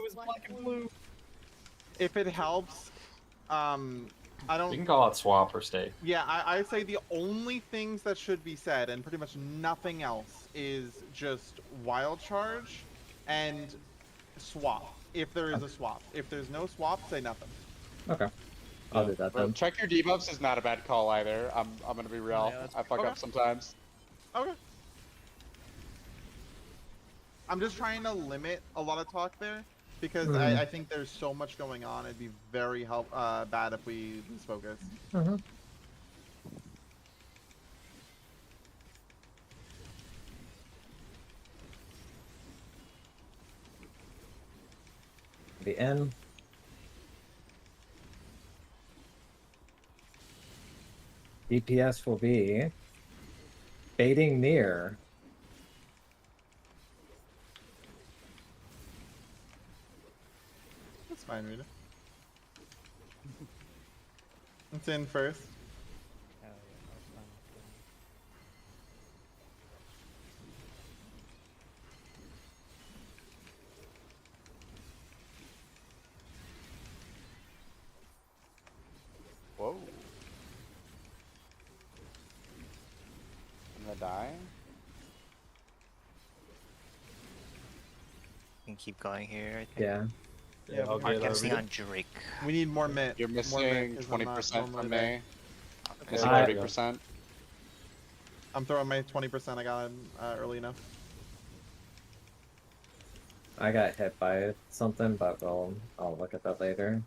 was black and blue. If it helps, I You don't. can call it swap or stay. Yeah, I say the only things that should be said, and pretty much nothing else, is just wild charge and swap. If there is a swap. If there's no swap, say nothing. Okay. I'll do that Well, then. check your debuffs is not a bad call either. I'm gonna be real. yeah, that's I fuck okay. up sometimes. Okay. I'm just trying to limit a lot of talk there because I think there's so much going on. It'd be very bad if we lose focus. Mm-hmm. The N. DPS will be baiting near. That's fine, Rita. It's in first. Hell yeah, I was fine with them. Whoa. I'm gonna die. We can keep going here, I think. Yeah. Yeah, I'll we get Focusing Rita. on Drake. We need more mint. You're More mint, missing 'cause I'm not 20% normally from there. me. Missing I- 30%. I'm throwing my 20% I got early enough. I got hit by something, but I'll look at that later.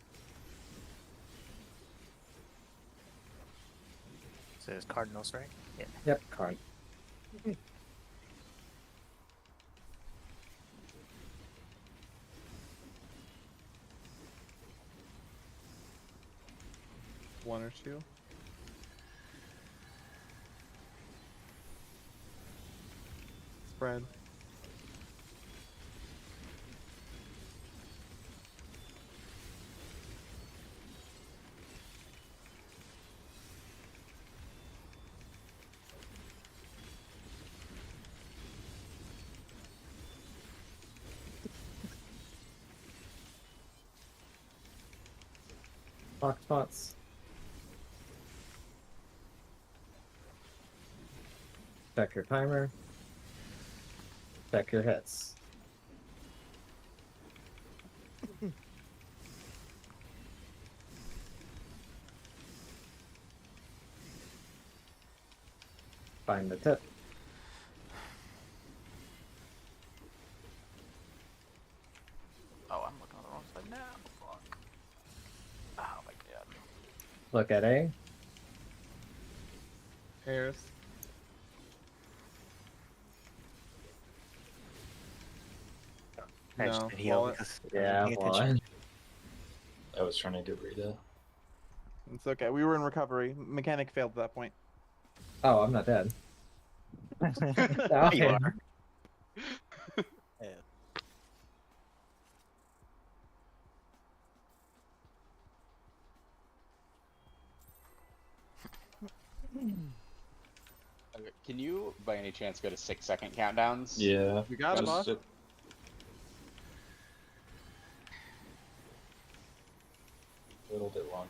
So it's Cardinals, right? Yeah. Yep, card. 1 or 2. Spread. Box spots. Check your timer. Check your hits. Find the tip. Oh, I'm looking on the wrong side now. Fuck. Oh my god. Look at A. Pairs. I just No. did heal Wallet. because Yeah, paying attention. one. I was trying to do Rita. It's okay. We were in recovery. Mechanic failed at that point. Oh, I'm not dead. You are. Okay, can you, by any chance, go to 6-second countdowns? Yeah. We got it, just- boss. A little bit long.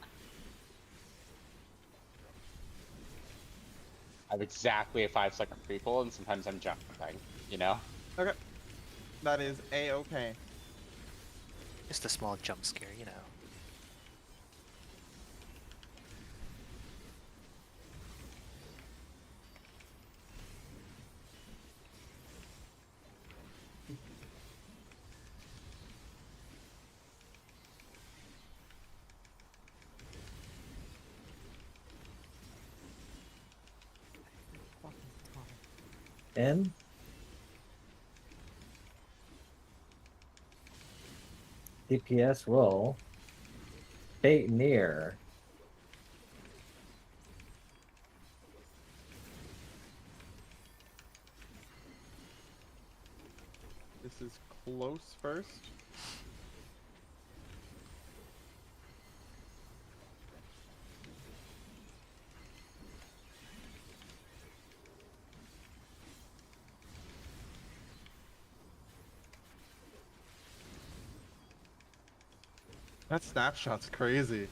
I have exactly a 5-second free pull, and sometimes I'm jumping, you know? Okay. That is A-okay. Just a small jump scare, you know. In. DPS roll. Fate near. This is close first. That snapshot's crazy.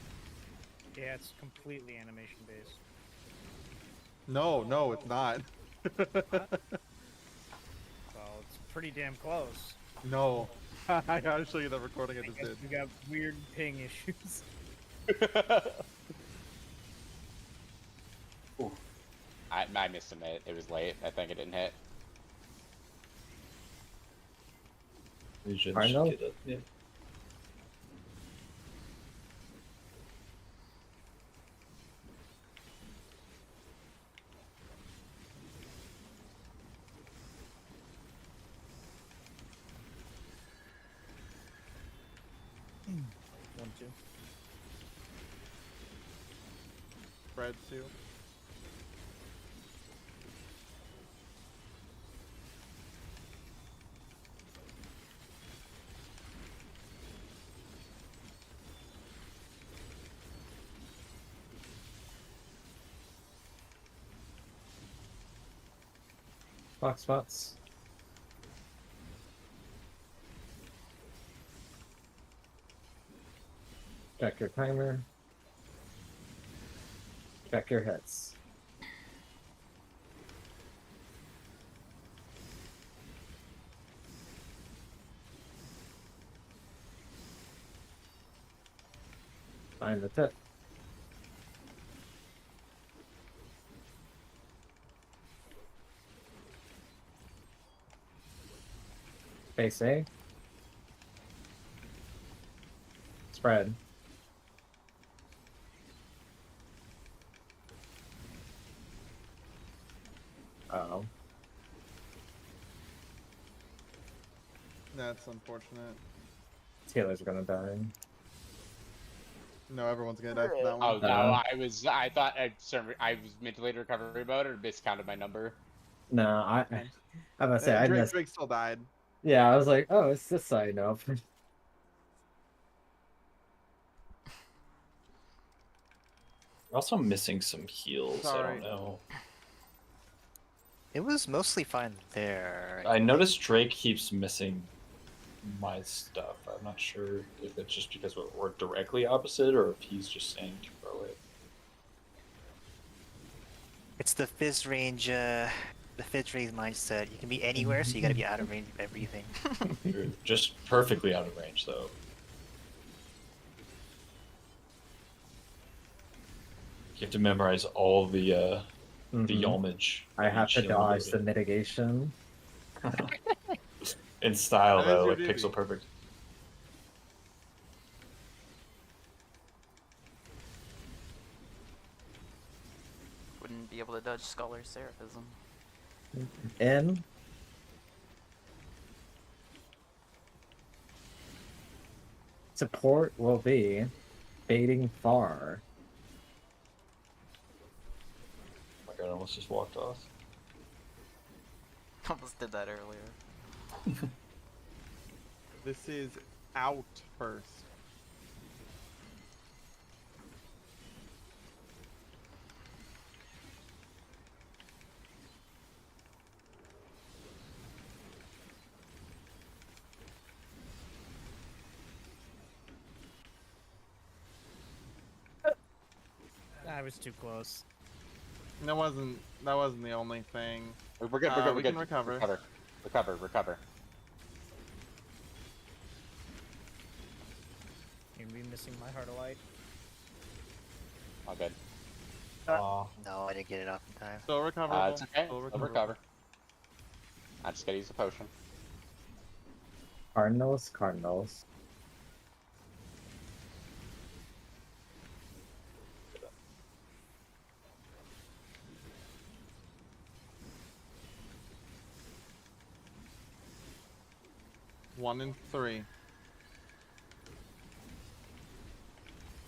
Yeah, it's completely animation based. No, no, it's not. Well, it's pretty damn close. No. I gotta show you the recording I I just guess did. we got weird ping issues. I missed a minute. It was late. I think it didn't hit. You should Arno? get it. Yeah. One, two. Spread 2. Box spots. Check your timer. Check your hits. Find the tip. Base A. Spread. Uh-oh. That's unfortunate. Taylor's gonna die. No, everyone's gonna die for that Oh one. no, I thought I was mentally recovery mode or miscounted my number. No, I was gonna say I missed. Drake still died. Yeah, I was like, oh, it's this side now. We're also missing some heals. I Sorry. don't know. It was mostly fine there. I noticed Drake keeps missing my stuff. I'm not sure if it's just because we're directly opposite or if he's just saying to throw it. It's the fizz range mindset. You can be anywhere, so you gotta be out of range of everything. You're just perfectly out of range, though. You have to memorize all the yolmage. I have to dodge the mitigation. In style, That is though, your like duty. pixel perfect. Wouldn't be able to dodge Scholar Seraphism. In. Support will be baiting far. Oh my god, I almost just walked off. Almost did that earlier. This is out first. I was too close. That wasn't the only thing. We're good. We're good. We We're can good. recover. Recover. You'll be missing my heart of light. All good. No, I didn't get it off in time. Still recoverable. It's okay. Still I'll recover. I just gotta use the potion. Cardinals. One and three.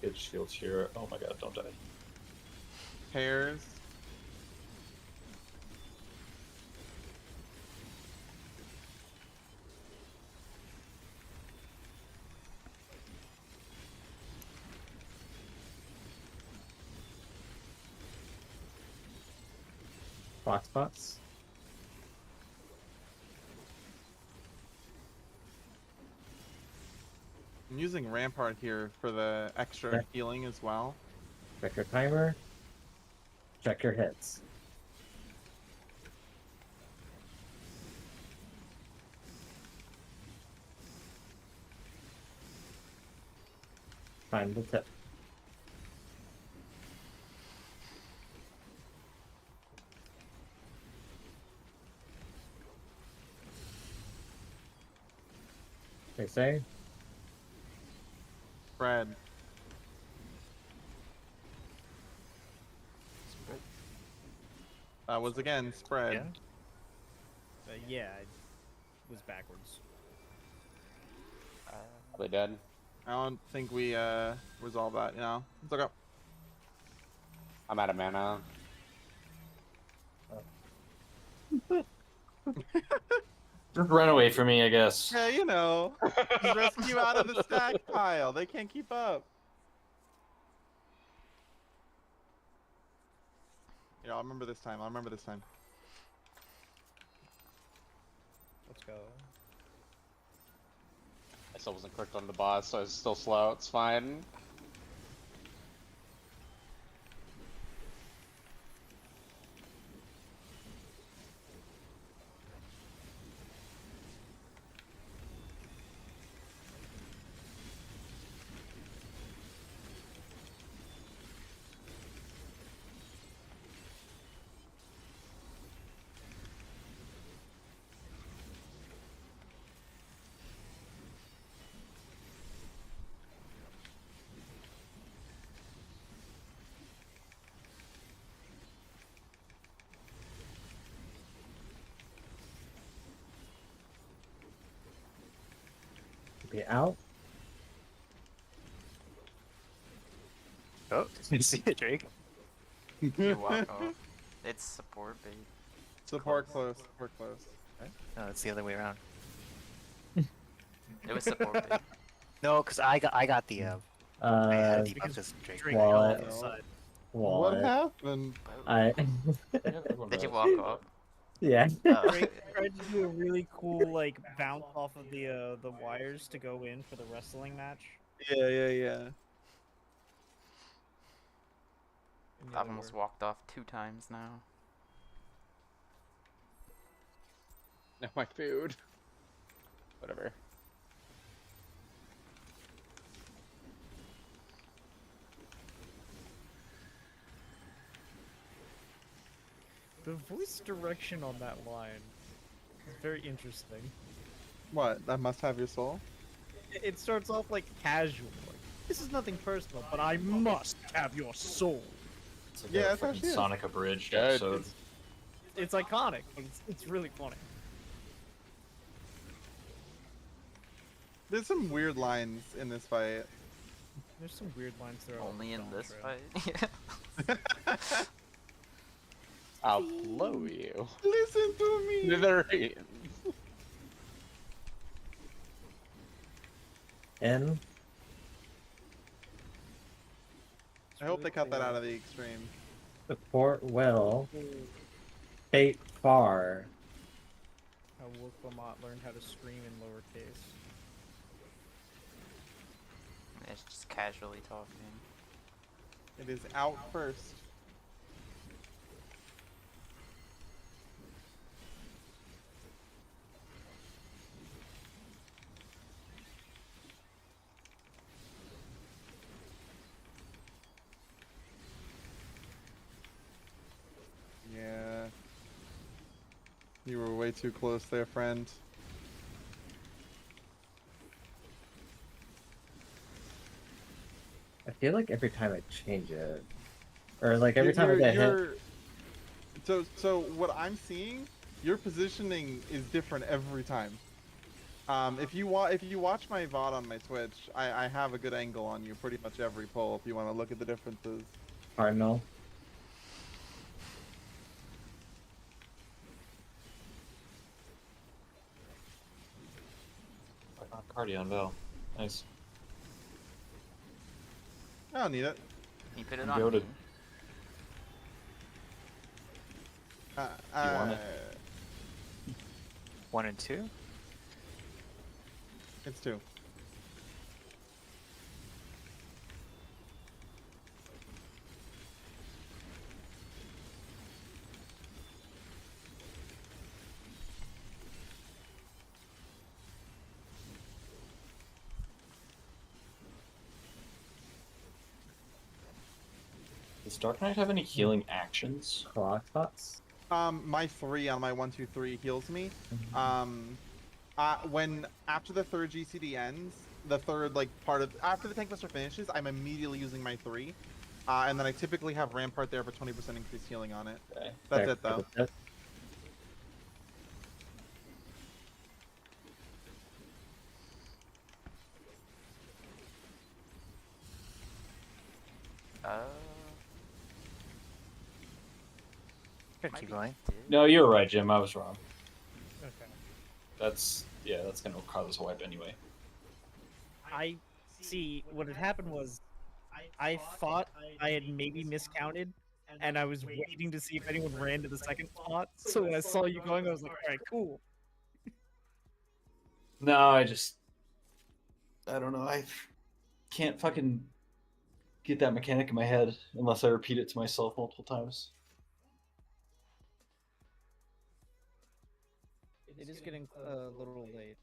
Get shields here. Oh my god, don't die. Pairs. Black spots. I'm using Rampart here for the extra Okay. healing as well. Check your timer. Check your hits. Find the tip. They say Spread. That was again spread. Yeah. Yeah, it was backwards. Probably dead. I don't think we resolve that. You know, it's okay. I'm out of mana. Just run away from me, I guess. Yeah, you know, just rescue out of the stack pile. They can't keep up. Yeah, I'll remember this time. Let's go. I still wasn't clicked on the boss, so it's still slow. It's fine. be out. Oh, didn't see it, Drake. You walk off. It's support bait. Support close. Support close. Okay. No, it's the other way around. It was support bait. No, because I got the I had the because because Drake. Drake Wallet. fell off the side. What Wallet. happened? I. Did you walk off? Yeah. Drake tried to do a really cool like bounce off of the wires to go in for the wrestling match. Yeah. I've almost walked off 2 times now. No, my food. Whatever. The voice direction on that line is very interesting. What? I must have your soul? It starts off like casual. Like, this is nothing personal, but I must have your soul. It's like Yeah, a that's freaking actually it. Sonic Abridged Good. episode. It's iconic, but it's really funny. There's some weird lines in this fight. There's some weird lines there. Only in this fight. I'll blow you. Listen to me. Smithereens. N. I hope they cut that out of the extreme. Support well. Fate far. How Wolf Lamont learned how to scream in lowercase. It's just casually talking. It is out first. Yeah. You were way too close there, friend. I feel like every time I change it, or like every time I get hit. So what I'm seeing, your positioning is different every time. If you watch my VOD on my Twitch, I have a good angle on you pretty much every pull. If you want to look at the differences. Cardinal. Cardio on Val. Nice. I don't need it. You put it You on goated. me. You want it? 1 and 2. It's 2. Does Dark Knight have any healing actions? Clock spots. My 3 on my 1, 2, 3 heals me. When after the third GCD ends, the third like part of after the tank buster finishes, I'm immediately using my 3, and then I typically have Rampart there for 20% increased healing on it. Okay. That's it though. Good, keep going. No, you were right, Jim. I was wrong. Okay. That's gonna cause us a wipe anyway. I see. What had happened was, I thought I had maybe miscounted, and I was waiting to see if anyone ran to the second spot. So when I saw you going, I was like, "All right, cool." No, I don't know. I can't fucking get that mechanic in my head unless I repeat it to myself multiple times. It is getting a little late.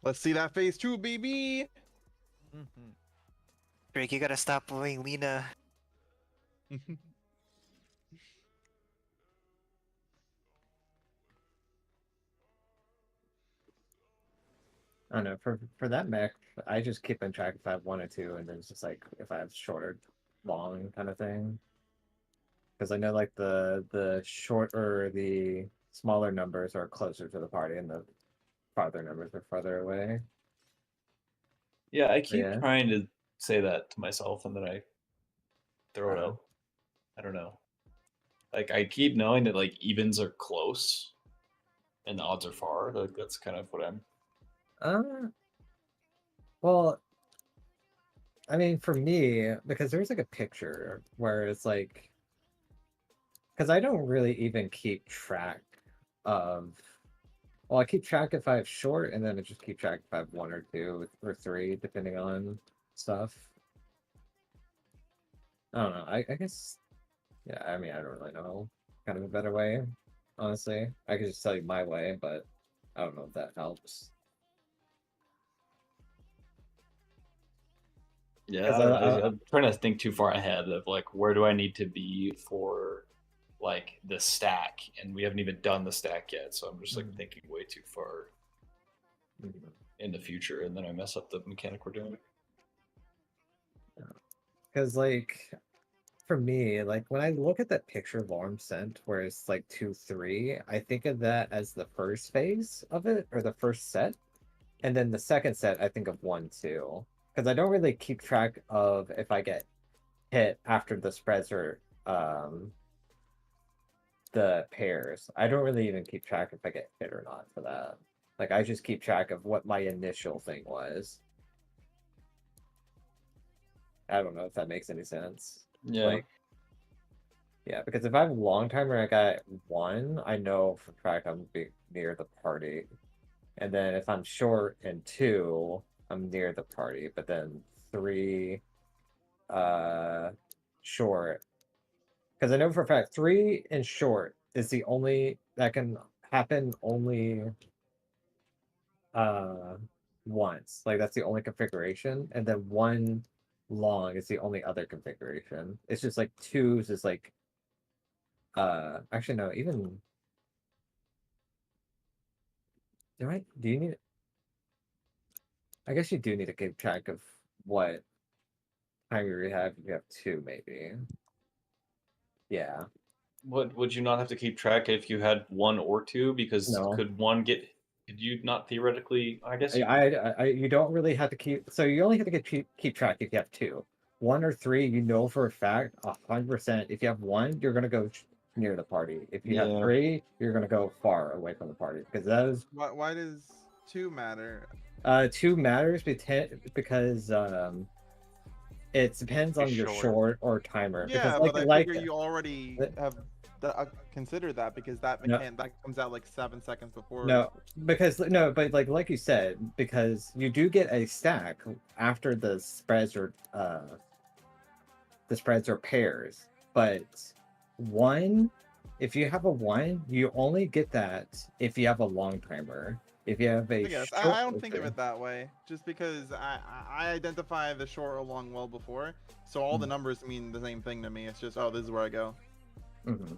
Let's see that phase 2, baby. Drake, you gotta stop bullying Lena. I don't know. For that mech, I just keep in track if I have 1 or 2, and then it's just like if I have short or long kind of thing. Because I know like the short or the smaller numbers are closer to the party, and the farther numbers are farther away. Yeah, I keep Yeah. trying to say that to myself and then I throw it out. I don't know. Like I keep knowing that like evens are close and the odds are far. Like that's kind of what I'm. Well, I mean, for me, because there's like a picture where it's like, because I don't really even keep track of. Well, I keep track if I have short, and then I just keep track if I have 1 or 2 or 3, depending on stuff. I don't know. I guess, yeah. I mean, I don't really know. Kind of a better way, honestly. I could just tell you my way, but I don't know if that helps. Yeah, I'm trying to think too far ahead of like where do I need to be for like the stack, and we haven't even done the stack yet, so I'm just like thinking way too far in the future, and then I mess up the mechanic we're doing. Because like for me, like when I look at that picture Lorm sent where it's like 2-3, I think of that as the first phase of it or the first set, and then the second set I think of 1-2. Because I don't really keep track of if I get hit after the spreads or the pairs. I don't really even keep track if I get hit or not for that. Like I just keep track of what my initial thing was. I don't know if that makes any sense. Yeah. Like, yeah, because if I have a long timer and I got 1, I know for a fact I'm be near the party. And then if I'm short and 2, I'm near the party. But then 3, short. Because I know for a fact 3 and short is the only that can happen only once. Like that's the only configuration, and then 1 long is the only other configuration. It's just like 2s is like actually no, even do you need I guess you do need to keep track of what time you have if you have 2 maybe. Yeah. Would you not have to keep track if you had 1 or 2? Because No. could you not theoretically? I guess you don't really have to keep. So you only have to keep track if you have 2, 1 or 3. You know for a fact 100%. If you have 1, you're gonna go near the party. If you have 3, you're gonna go far away from the party because that is. Why does 2 matter? 2 matters because it depends on your short or timer. Yeah, because but I figure you already have considered that because that comes out like 7 seconds before. But like you said, because you do get a stack after the spreads or pairs, but 1, if you have a 1, you only get that if you have a long timer. If you have a I don't think of it that way, just because I identify the short or long well before, so all the numbers mean the same thing to me. It's just, oh, this is where I go. Mm-hmm.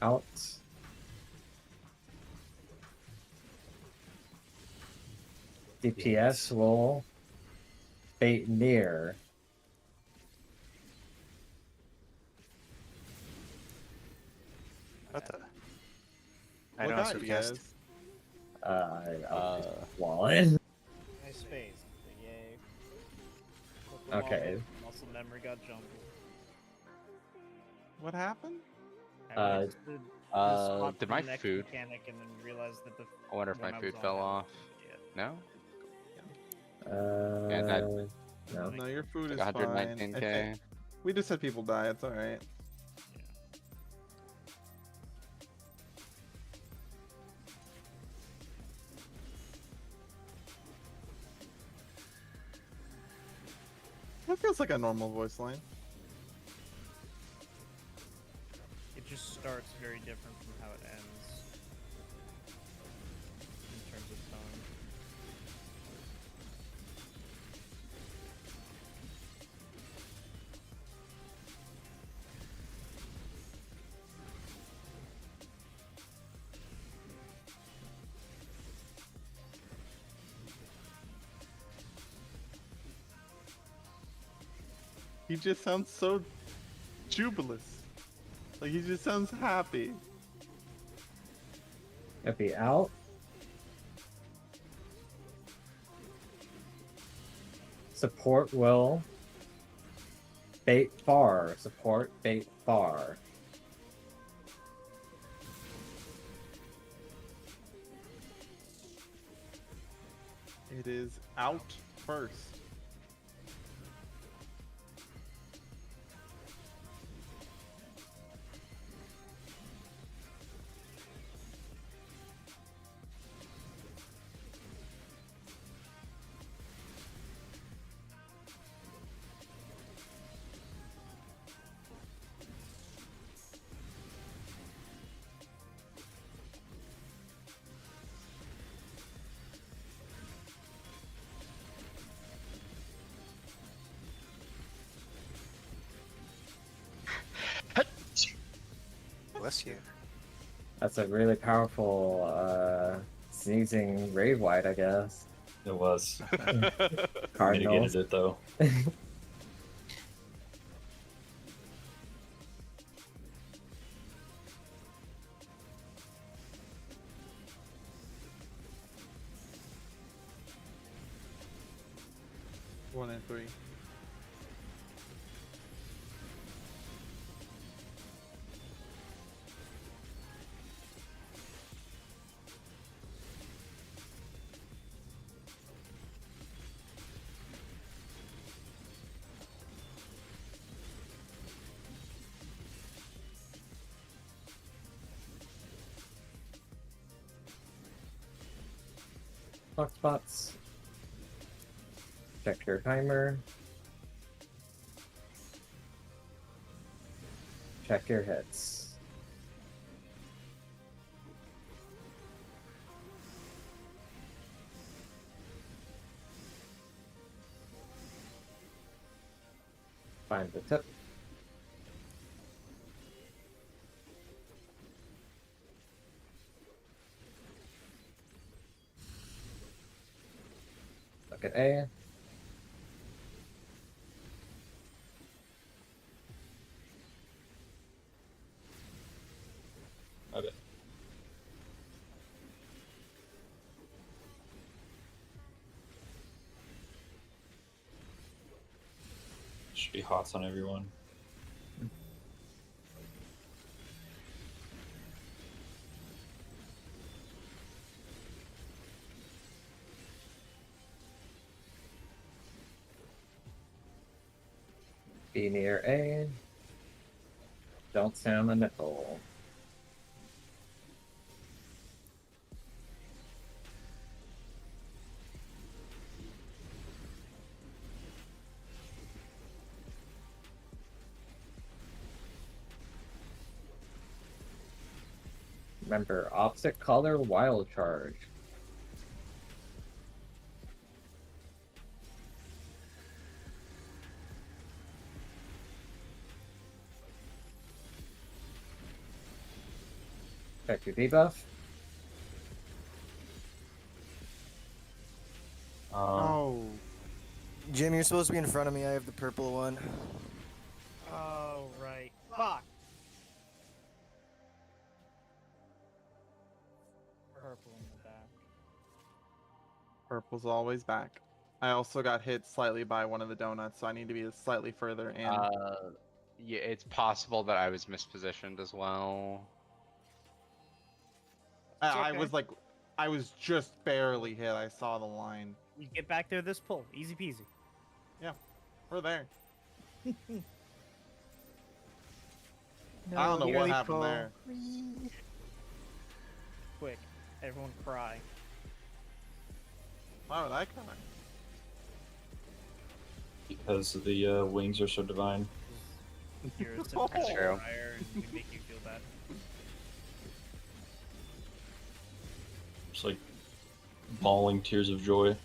Out. DPS will bait near. What the? I don't know CPS. Wallen. Nice space. Yay. Okay. Muscle memory got jumbled. What happened? Did my food? Mechanic and then realized that I wonder if my food fell off. No. No, your food is like fine. 119K. We just had people die. It's all right. That feels like a normal voice line. It just starts very different from how it ends in terms of tone. He just sounds so jubilous. Like he just sounds happy. Epi out. Support will bait far. Support bait far. It is out first. Bless you. That's a really powerful sneezing Rave White, I guess. It was. Cardinals. Mitigated it though. 1 and 3. Clock spots. Check your timer. Check your hits. Find the tip. Look at A. Okay. Should be hots on everyone. Be near A. Don't stand on the nipple. Remember, opposite color wild charge. Check your debuff. Oh. Jim, you're supposed to be in front of me. I have the purple one. Oh, right. Fuck! Purple in the back. Purple's always back. I also got hit slightly by one of the donuts, so I need to be slightly further in. Yeah, it's possible that I was mispositioned as well. I was like, I was just barely hit. I saw the line. You get back there this pull. Easy peasy. Yeah, we're there. No, I don't know what nearly happened pull. there. Quick, everyone cry. Why would I cry? because the wings are so divine. You're a That's simple true. fire, and we make you feel bad. Just like bawling tears of joy.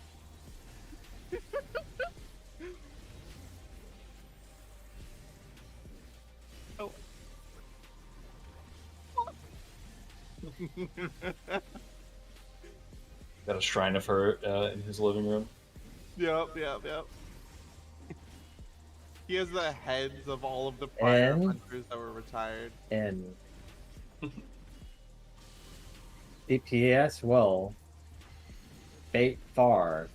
Oh. Got a shrine of her in his living room. Yep. He has the heads of all of the prior And- hunters that were retired. And DPS will bait far.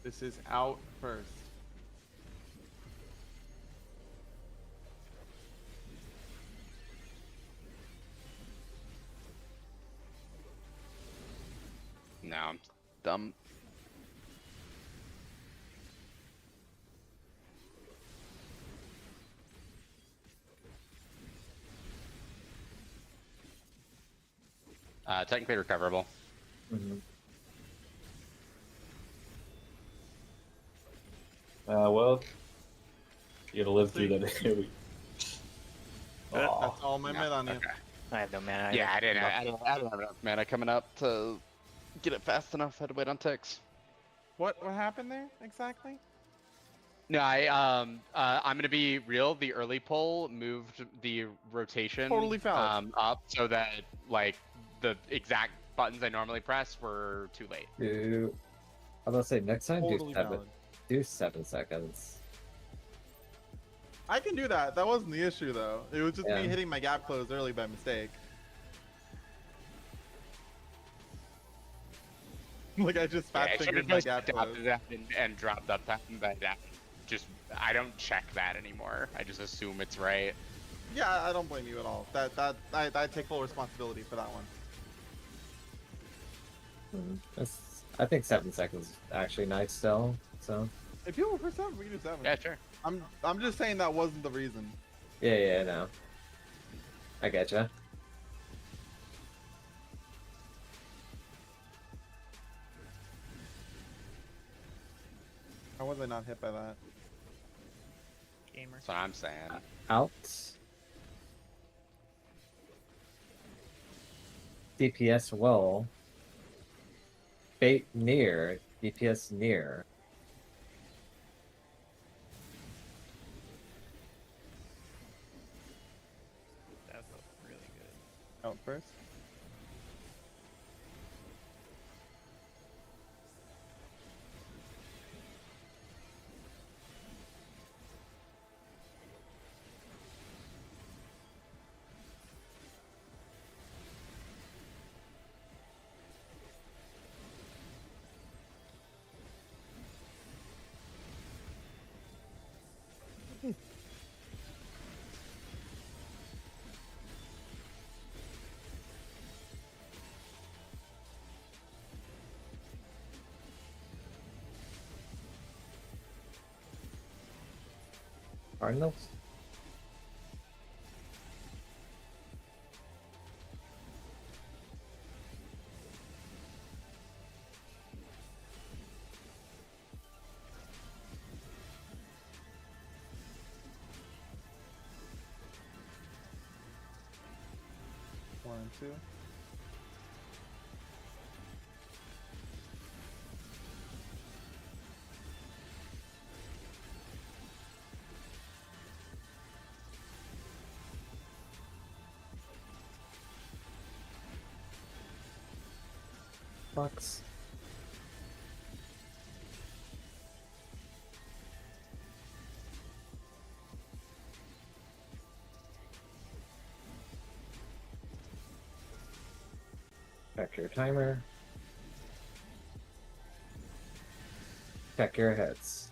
This is out first. No, I'm dumb. Technically recoverable. Mhm. Well, you gotta live through that AoE. That's all my No, mid on you. okay. I have no mana. Yeah, I either. didn't have enough mana coming up to get it fast enough. Had to wait on ticks. What happened there exactly? No, I'm gonna be real. The early pull moved the rotation Totally valid. up so that like the exact buttons I normally press were too late. Do I was about to say next time Totally valid. do 7 seconds. I can do that. That wasn't the issue though. It was just Yeah. me hitting my gap close early by mistake. Like I just Yeah, fat I should fingered have my just gap close. adopted that and dropped up time, but I don't check that anymore. I just assume it's right. Yeah, I don't blame you at all. I take full responsibility for that one. I think 7 seconds is actually nice still. So If you prefer 7, we can do 7. Yeah, sure. I'm just saying that wasn't the reason. yeah, no. I getcha. How was I not hit by that? Gamer. That's what I'm saying. Out. DPS will bait near. DPS near. That felt really good. Out first. Cardinals. One and two. Bucks. Check your timer. Check your hits.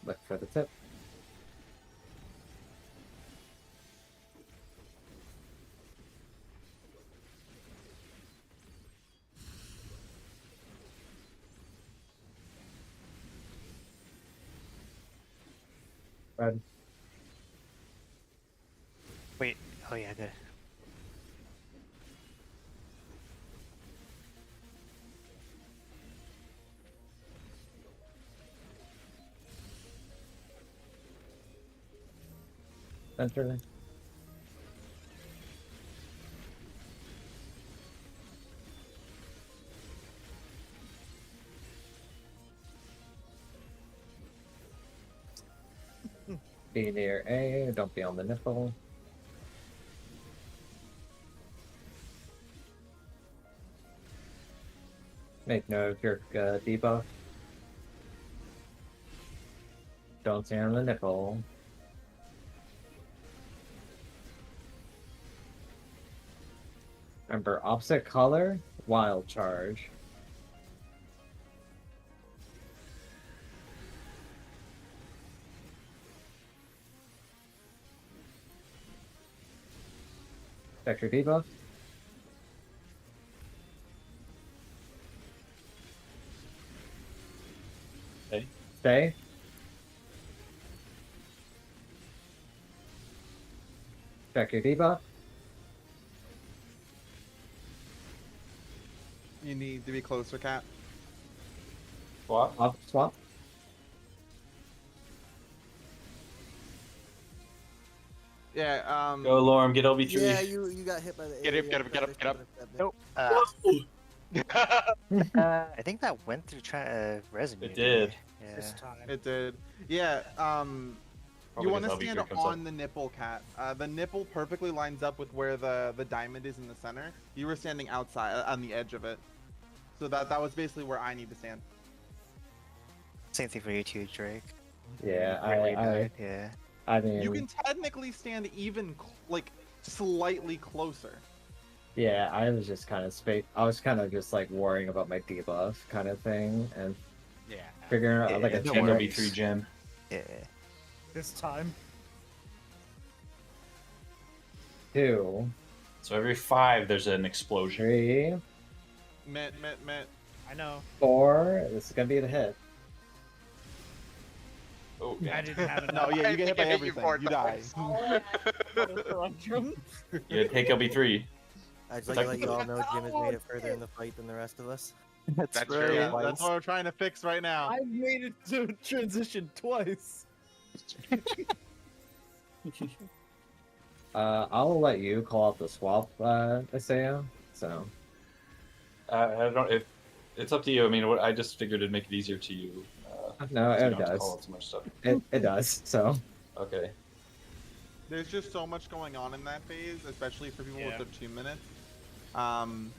Look for the tip. Red. Wait. Oh yeah, good. Center. Be near A, don't be on the nipple. Make note of your debuff. Don't stand on the nipple. Remember, opposite color, wild charge. Check your debuff. Okay. Stay. Check your debuff. You need to be closer, Cat. Swap. Off swap. Yeah, Go, Lorm, get LB3. Yeah, you got hit by the. Get up, get up, get up. Nope. I think that went through resume. It did. Yeah. This time. it did. Yeah, Probably you want to 'cause LB3 stand comes up. on the nipple, Cat. The nipple perfectly lines up with where the diamond is in the center. You were standing outside, on the edge of it. So that was basically where I need to stand. Same thing for you too, Drake. Yeah, Yeah. I mean, You can technically stand even, like, slightly closer. yeah, I was just kind of I was kind of just like worrying about my debuff kind of thing and Yeah. figuring out like Yeah, a don't Gem worry. LB3 gem. Yeah. This time. 2, So every 5, there's an explosion. 3, Met. I know. 4. This is gonna be the hit. Oh, I yeah. didn't have No, enough. yeah, you get hit by I think you everything. poured You the die. Yeah, take LB3. I'd like to let you all know Jim has made it further in the fight than the rest of us. That's right. true. Yeah, that's what we're trying to fix right now. I've made it to transition twice. I'll let you call out the swap, Isaiah. So I don't. It's up to you. I mean, I just figured it'd make it easier to you. no, so you it don't have to does. call out so much stuff. It does. So Okay. There's just so much going on in that phase, especially for people Yeah. with the 2 minutes. Yeah, I don't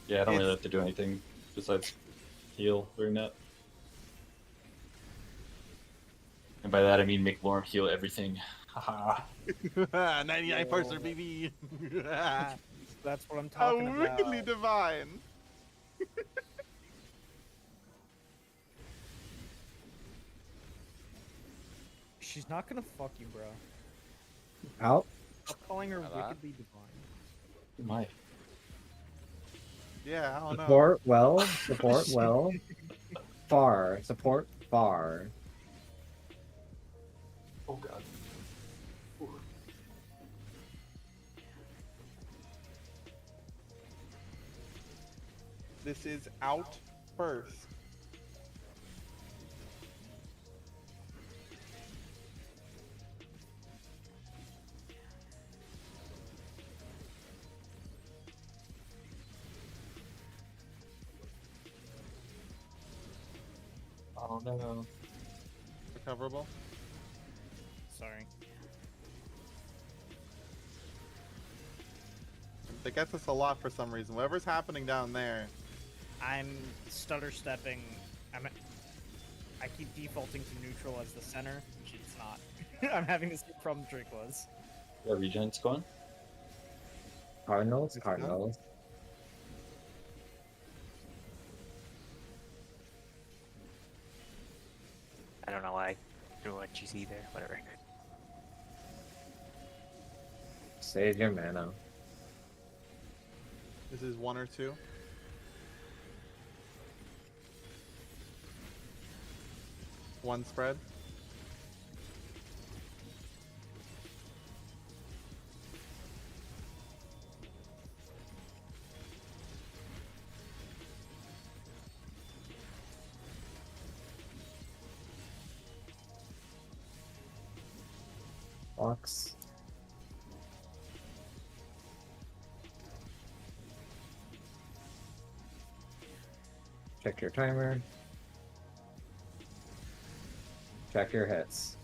really It's- have to do anything besides heal during that. And by that I mean make Lorm heal everything. Haha. 99%, BB. That's what I'm How talking about. wickedly divine. She's not gonna fuck you, bro. out. Stop calling her Like that. wickedly divine. My. Yeah, I don't know. Support well. Support well. Far. Support far. Oh god. This is out first. Oh no. Recoverable. Sorry. That gets us a lot for some reason. Whatever's happening down there. I'm stutter stepping. I keep defaulting to neutral as the center, which it's not. I'm having the same problem Drake was. Yeah, regen's going. Cardinals. It's Cardinals. I don't know why I threw a GC there. Whatever. Save your mana. This is 1 or 2. One spread. Blocks. Check your timer. Check your hits.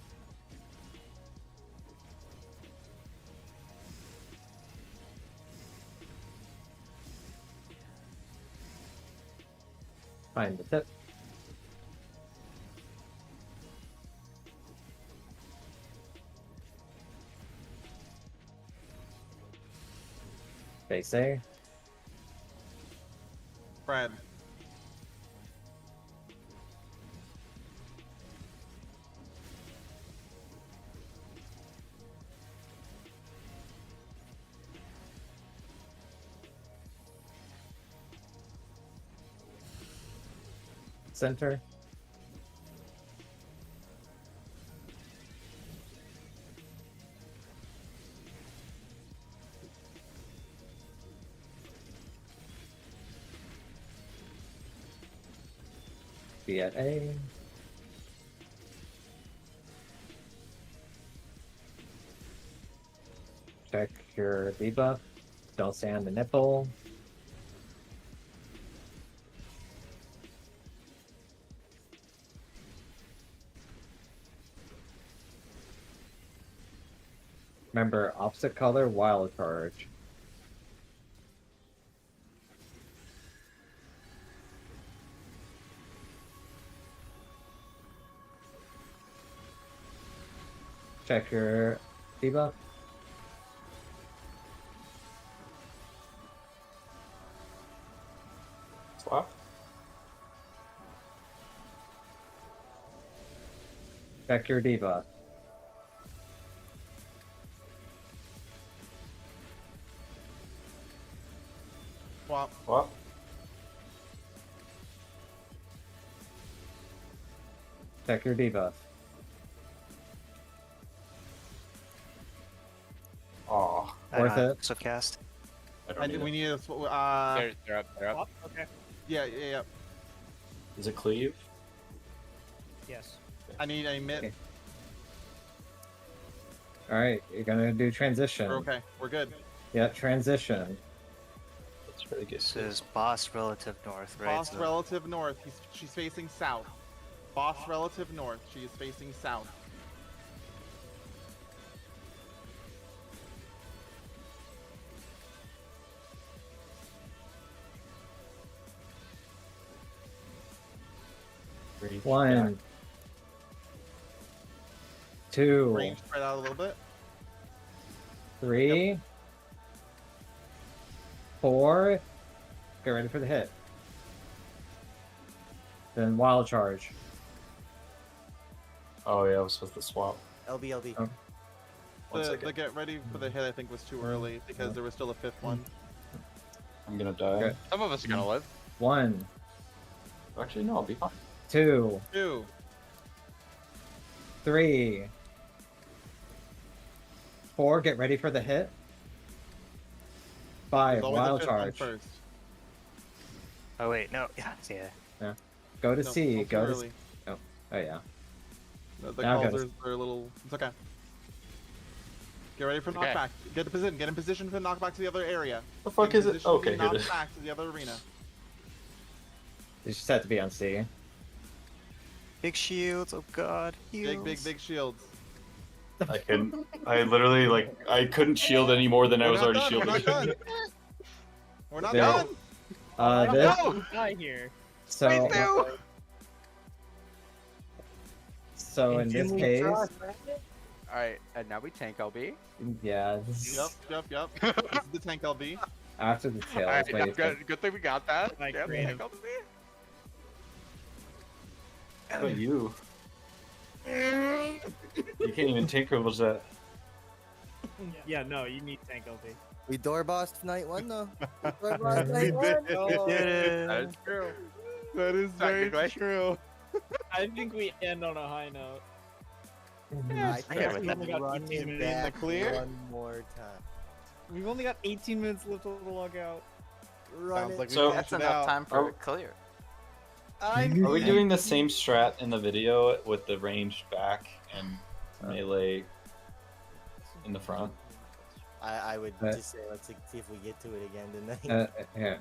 Find the tip. Base A. Fred. Center. Be at A. Check your debuff. Don't stay on the nipple. Remember, opposite color, wild charge. Check your debuff. Swap. Check your debuff. Swap. Swap. Check your debuff. Aw. Worth it. So cast. I don't I need think it. we need a They're up. They're up. Swap? Okay. yeah. Is it cleave? Yes. I need a mid. Okay. Alright, you're gonna do transition. We're okay. We're good. Yeah, transition. That's really good. This is boss relative north, right? Boss So- relative north. She's facing south. Boss relative north. She is facing south. Reach One. back. Two. Range spread out a little bit. Three. Four. Get ready for the hit. Then wild charge. Oh yeah, I was supposed to swap. LB. Oh. One The second. get ready for the hit I think was too early because there was still a fifth one. I'm gonna die. Okay. Some of us are gonna live. One. Actually, no, I'll be fine. Two. 2. 3. 4. Get ready for the hit. 5. There's always a Wild fifth one charge. first. Oh wait, no. Yeah. Go to No, C. don't Go too to. early. Oh yeah. The Now calls go to- are a little. It's okay. Get ready for Okay. knockback. Get in position. Get in position for knockback to the other area. The fuck Get in is it? position to be Okay, here it knocked is. back to the other arena. You just have to be on C. Big shields. Oh god. Heals. Big shields. I couldn't. I literally I couldn't shield any more than I We're was not already done, shielding. We're not done. We're not There. done. This. Oh, die here. So. So in this case, Alright, and now we tank LB. yeah. Yep. This is the tank LB. After the tails, Alright, wait, good thing we got that. Like Yeah, creative. tank LB. How about you? You can't even take privilege that. Yeah, no, you need tank LB. We door bossed night 1 though. We door bossed We night 1. did. Oh. That is true. That is very Technically. true. I think we end on a high note. I Yeah, think with we that. run In it the back clear? one more time. We've only got 18 minutes left of the logout. Run Sounds it. like we So- finished That's it enough out. time for clear. Are Are we doing the same strat in the video with the ranged back and melee? in the front. I would Uh, just say let's see if we get to it again tonight. Yeah.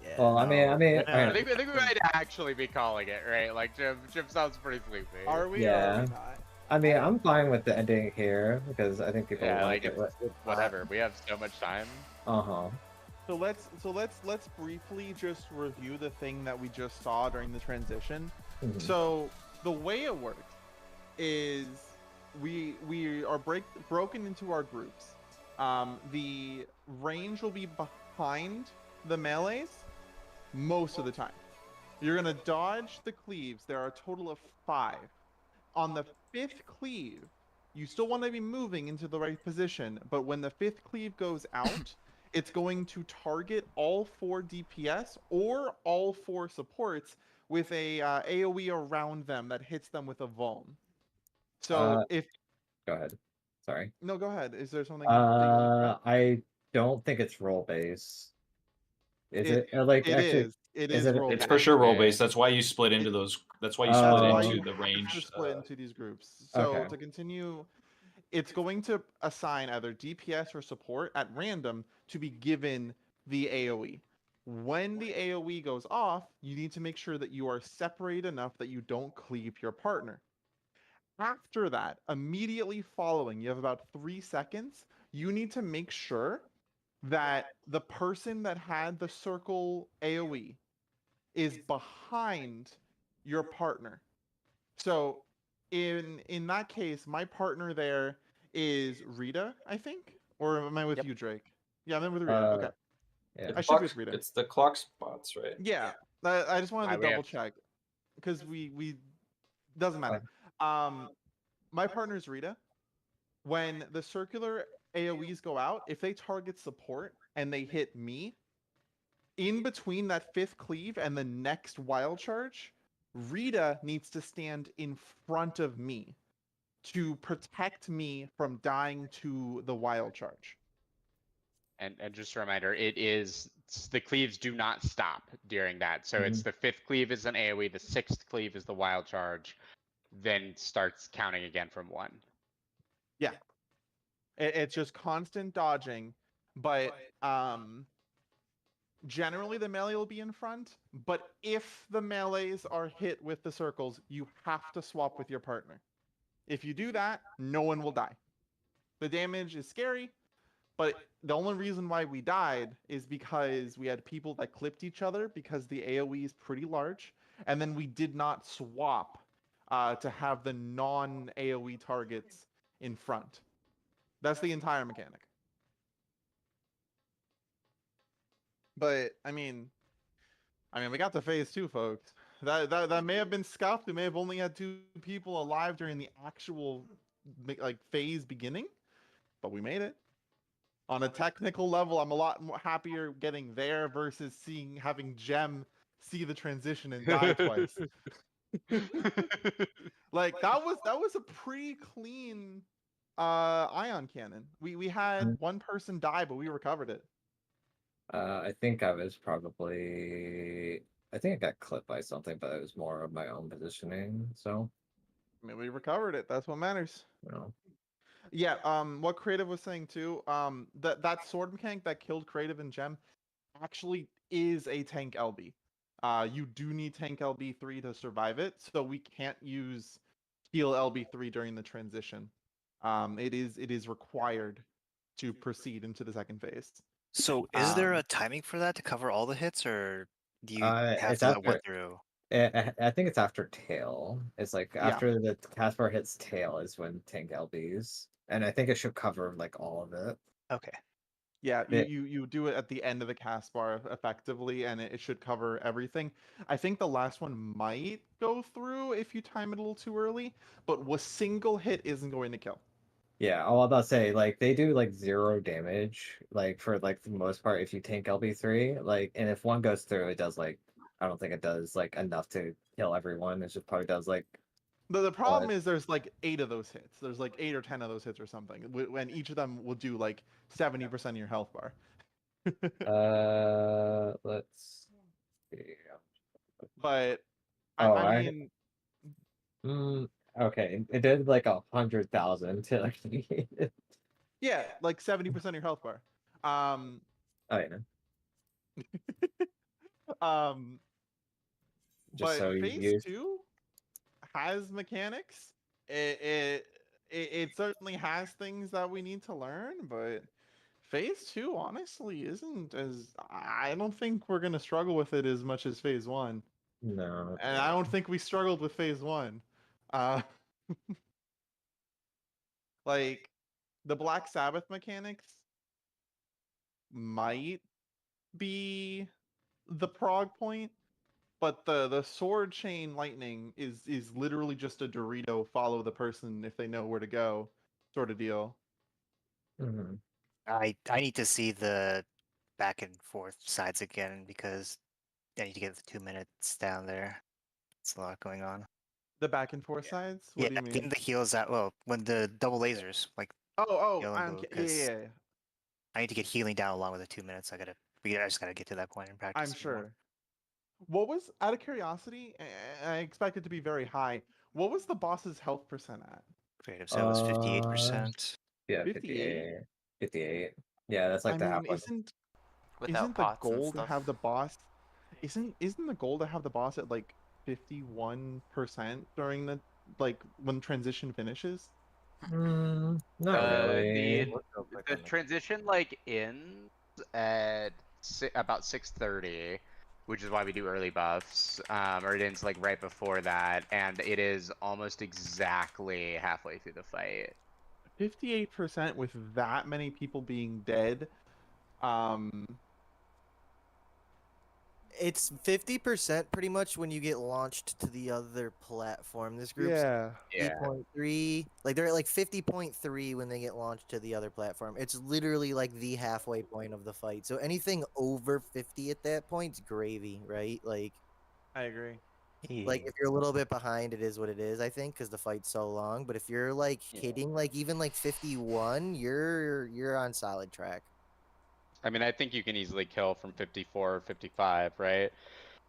Yeah, Well, I mean, no. I think we might actually be calling it, right? Like Jim sounds pretty sleepy. Are we? Or Yeah. are we not? I mean, I'm fine with the ending here because I think people Yeah, like like it. it's whatever. We have so much time. Uh-huh. So let's briefly just review the thing that we just saw during the transition. Mhm. So the way it works is we are broken into our groups. The range will be behind the melees most of the time. You're gonna dodge the cleaves. There are a total of 5. On the 5th cleave, you still want to be moving into the right position, but when the 5th cleave goes out, it's going to target all 4 DPS or all 4 supports with a AoE around them that hits them with a vuln. So if Go ahead. Sorry. no, go ahead. Is there something that you want to I don't think it's role based. Is it, like it actually? is. It is is it? role It's based. for sure role Yeah. based. That's why you split into those. That's why you That's split why into you the have range. to split into these groups. So Okay. to continue, it's going to assign either DPS or support at random to be given the AoE. When the AoE goes off, you need to make sure that you are separated enough that you don't cleave your partner. After that, immediately following, you have about 3 seconds, you need to make sure that the person that had the circle AoE is behind your partner. So in that case, my partner there is Rita, I think, or am I with Yep. you, Drake? Yeah, I'm with Rita. Okay, Yeah. I should be with Rita. It's the clock spots, right? Yeah, I just wanted to we have- double check because we doesn't matter. My partner's Rita. When the circular AoEs go out, if they target support and they hit me, in between that 5th cleave and the next wild charge, Rita needs to stand in front of me to protect me from dying to the wild charge. And just a reminder, the cleaves do not stop during that. So it's the 5th cleave is an AoE, the 6th cleave is the wild charge, then starts counting again from 1. Yeah. It's just constant dodging, but generally the melee will be in front, but if the melees are hit with the circles, you have to swap with your partner. If you do that, no one will die. The damage is scary, but the only reason why we died is because we had people that clipped each other because the AoE is pretty large, and then we did not swap to have the non-AoE targets in front. That's the entire mechanic. But I mean, we got to phase 2, folks. That may have been scuffed. We may have only had 2 people alive during the actual like phase beginning, but we made it. On a technical level, I'm a lot more happier getting there versus having Gem see the transition and die twice. Like that was a pretty clean ion cannon. We had one person die, but we recovered it. I think I think I got clipped by something, but it was more of my own positioning. So We recovered it. That's what matters. you know. Yeah, what Creative was saying too, that sword mechanic that killed Creative and Gem actually is a tank LB. You do need tank LB3 to survive it, so we can't use heal LB3 during the transition. It is required to proceed into the second phase. So is there a timing for that to cover all the hits, or do you have It's to let after one through? I think it's after tail. It's like Yeah. after the taskbar hits tail is when tank LBs, and I think it should cover like all of it. Okay. Yeah, Yeah. you do it at the end of the cast bar effectively, and it should cover everything. I think the last one might go through if you time it a little too early, but a single hit isn't going to kill. Yeah, I was about to say, like, they do like 0 damage, like for like the most part if you tank LB3, like, and if one goes through, it does like, I don't think it does like enough to kill everyone. It just probably does like The problem is there's like 8 of those hits. There's like 8 or 10 of those hits or something, when each of them will do like 70% of your health bar. let's see. But Oh, I mean, okay, it did like 100,000 to like Yeah, like 70% of your health bar. Oh yeah. Just But so you phase use. 2 has mechanics. It certainly has things that we need to learn, but phase 2 honestly isn't as. I don't think we're gonna struggle with it as much as phase 1, No. and I don't think we struggled with phase 1. Uh, like the Black Sabbath mechanics might be the prog point, but the sword chain lightning is literally just a Dorito follow the person if they know where to go sort of deal. Mhm. I need to see the back and forth sides again because I need to get the 2 minutes down there. It's a lot going on. The back and forth sides? What Yeah, do you getting mean? the heals out. Well, when the double lasers, like Oh, healing blue, yeah, because yeah, yeah. I need to get healing down along with the 2 minutes. I just gotta get to that point and practice. I'm some more. sure. What was, out of curiosity, I expect it to be very high. What was the boss's health percent at? Creative set was 58%. Yeah, 58? 58. Yeah, that's like I the mean, halfway. Without the pots and goal to stuff. have the boss isn't the goal to have the boss at like 51% during the, like, when transition finishes? Not really. The transition like ends at about 6:30, which is why we do early buffs. Or it ends like right before that, and it is almost exactly halfway through the fight. 58% with that many people being dead. It's 50% pretty much when you get launched to the other platform. This group's Yeah. 50.3. Like they're at like 50.3 when they get launched to the other platform. It's literally like the halfway point of the fight. So anything over 50 at that point's gravy, right? I agree. Like if you're a little bit behind, it is what it is, I think, because the fight's so long. But if you're like hitting like even like 51, you're on solid track. I mean, I think you can easily kill from 54 or 55, right? You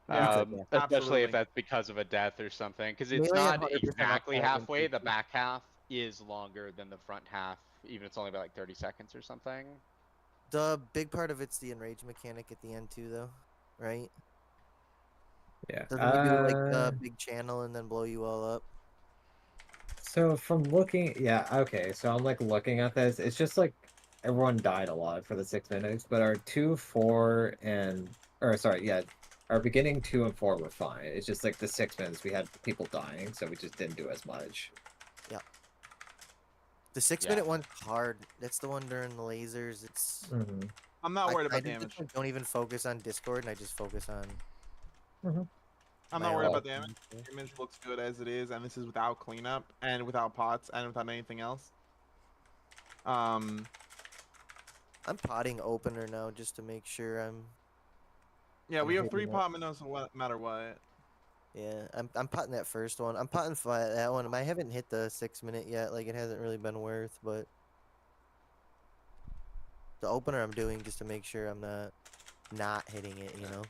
could, yeah. Especially if Absolutely. that's because of a death or something, because it's Melee at not 100% exactly uptime and halfway. The 50. back half is longer than the front half, even if it's only about like 30 seconds or something. The big part of it's the enrage mechanic at the end too, though, right? Yeah. Doesn't he do like the big channel and then blow you all up? So from looking, yeah, okay. So I'm like looking at this. It's just like everyone died a lot for the 6 minutes, but our 2, 4, or sorry, yeah, our beginning 2 and 4 were fine. It's just like the 6 minutes we had people dying, so we just didn't do as much. Yeah. The 6 minute one's hard. That's the one during the lasers. It's. I'm not worried I about damage. don't even focus on Discord, and I just focus on. I'm my not worried own- about damage. Damage looks good as it is, and this is without cleanup and without pots and without anything else. I'm potting opener now just to make sure I'm. Yeah, I'm we have hitting 3 it. pot minnows no matter what. Yeah, I'm potting that first one. I'm potting that one. I haven't hit the 6 minute yet. Like it hasn't really been worth, but the opener I'm doing just to make sure I'm not hitting it. You know.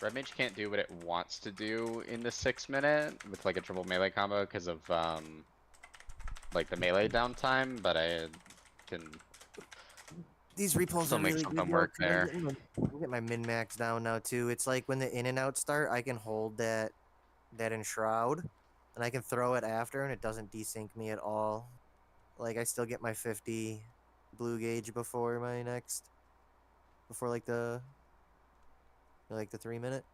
Red Mage can't do what it wants to do in the 6 minute with like a triple melee combo because of like the melee downtime, but I can These repulls still are make really something good. work there. I get my min max down now too. It's like when the in and out start, I can hold that enshroud, and I can throw it after, and it doesn't desync me at all. Like I still get my 50 blue gauge before my next, before like the 3 minute.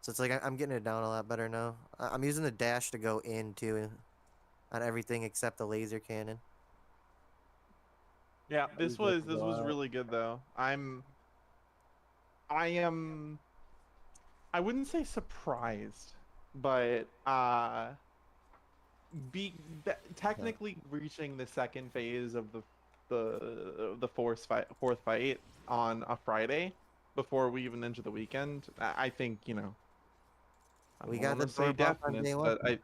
So it's like I'm getting it down a lot better now. I'm using the dash to go in too, on everything except the laser cannon. Yeah, this was really good though. I wouldn't say surprised, but technically reaching the second phase of the fourth fight on a Friday before we even enter the weekend. I think, you know, We got the say door buff on definite, day one. but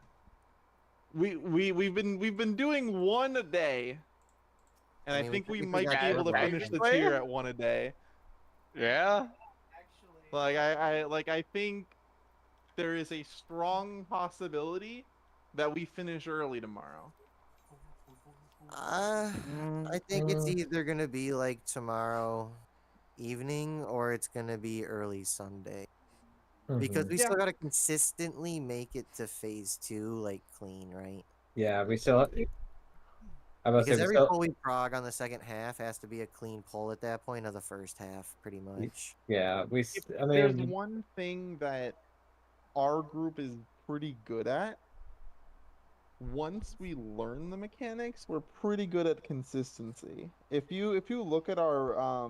we've been doing one a day, and I mean, think we technically might got be able to door buff finish the on- tier at one a day. Yeah. Like I think there is a strong possibility that we finish early tomorrow. I think it's either gonna be like tomorrow evening or it's gonna be early Sunday. Because we still gotta consistently make it to phase 2 like clean, right? Yeah, we still. I was Because say we every still. pull we prog on the second half has to be a clean pull at that point of the first half, pretty much. Yeah, we. I There's mean, one thing that our group is pretty good at. Once we learn the mechanics, we're pretty good at consistency. If you look at our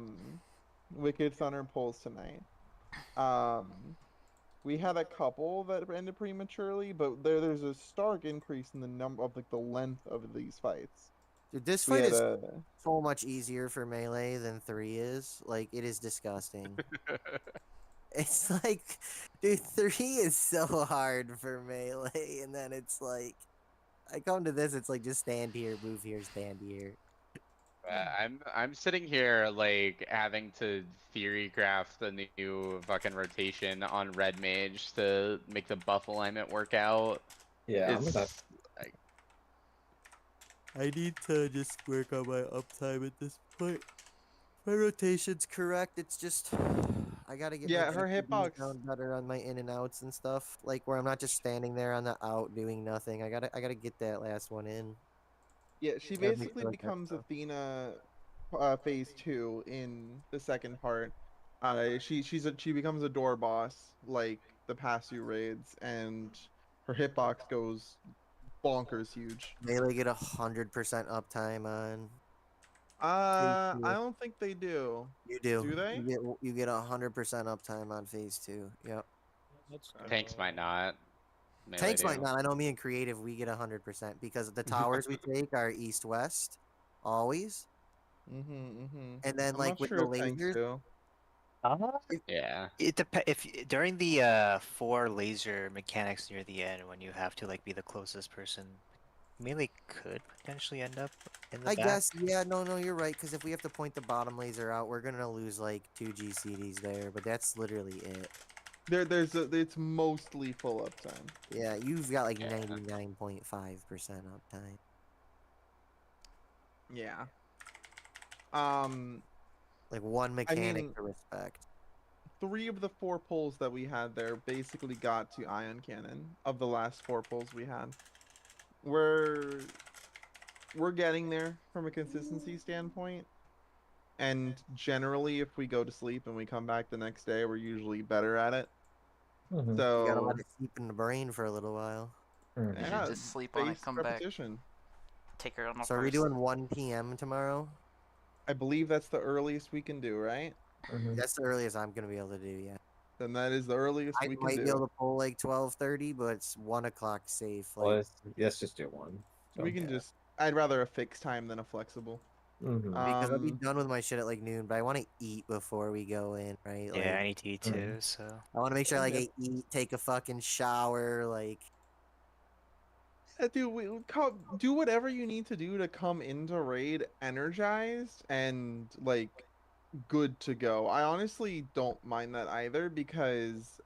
Wicked Thunder pulls tonight, we had a couple that ended prematurely, but there's a stark increase in the number of like the length of these fights. Dude, this We fight had is a so much easier for melee than 3 is. Like, it is disgusting. It's like, dude, 3 is so hard for melee, and then it's like, I come to this, it's like just stand here, move here, stand here. I'm sitting here like having to theory craft a new fucking rotation on red mage to make the buff alignment work out. yeah, I'm about. It's like, I need to just work on my uptime at this point. My rotation's correct, it's just, I gotta get Yeah, my her GPDs hitbox. down better on my in and outs and stuff. Like, where I'm not just standing there on the out doing nothing. I gotta get that last one in. Yeah, she Gotta make basically sure I get becomes stuff. Athena phase 2 in the second part. She becomes a door boss like the past few raids, and her hitbox goes bonkers huge. Melee get 100% uptime on. I two. don't think they do. You do. Do they? You get 100% uptime on phase 2. Yep. tanks might not. Melee Tanks do. might not. I know me and creative we get 100% because the towers we take are east west, always. And then I'm like not with sure the if tanks lasers, do. Yeah. It depends if during the 4 laser mechanics near the end when you have to like be the closest person, melee could potentially end up in the I back. guess yeah. No, you're right. Because if we have to point the bottom laser out, we're gonna lose like 2 GCDs there. But that's literally it. It's mostly full uptime. Yeah, you've got like Yeah. 99.5% uptime. Yeah. Like one mechanic mean, to respect. 3 of the 4 pulls that we had there basically got to ion cannon of the last 4 pulls we had. We're getting there from a consistency standpoint. And generally if we go to sleep and we come back the next day, we're usually better at it. You gotta So let it sleep in the brain for a little while. You yeah, should just sleep on it, spaced come back, repetition. take her on the So are we first. doing 1 p.m. tomorrow? I believe that's the earliest we can do, right? That's the earliest I'm gonna be able to do. Yeah. Then that is the earliest I we can might be able do. to pull like 12:30, but it's 1 o'clock safe. Like, Well, let's just do one. We can just. I'd rather a fixed time than a flexible. because I'll be done with my shit at like noon, but I want to eat before we go in, right? Like, Yeah, I need to eat too, so I want to make sure like Okay. I eat, take a fucking shower, like. Dude, do whatever you need to do to come into raid energized and like good to go. I honestly don't mind that either because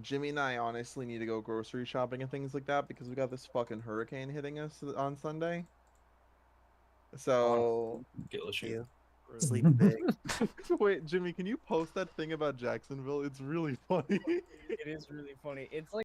Jimmy and I honestly need to go grocery shopping and things like that because we got this fucking hurricane hitting us on Sunday. So You sleep big. wait, Jimmy, can you post that thing about Jacksonville? It's really funny. It is really funny. It's like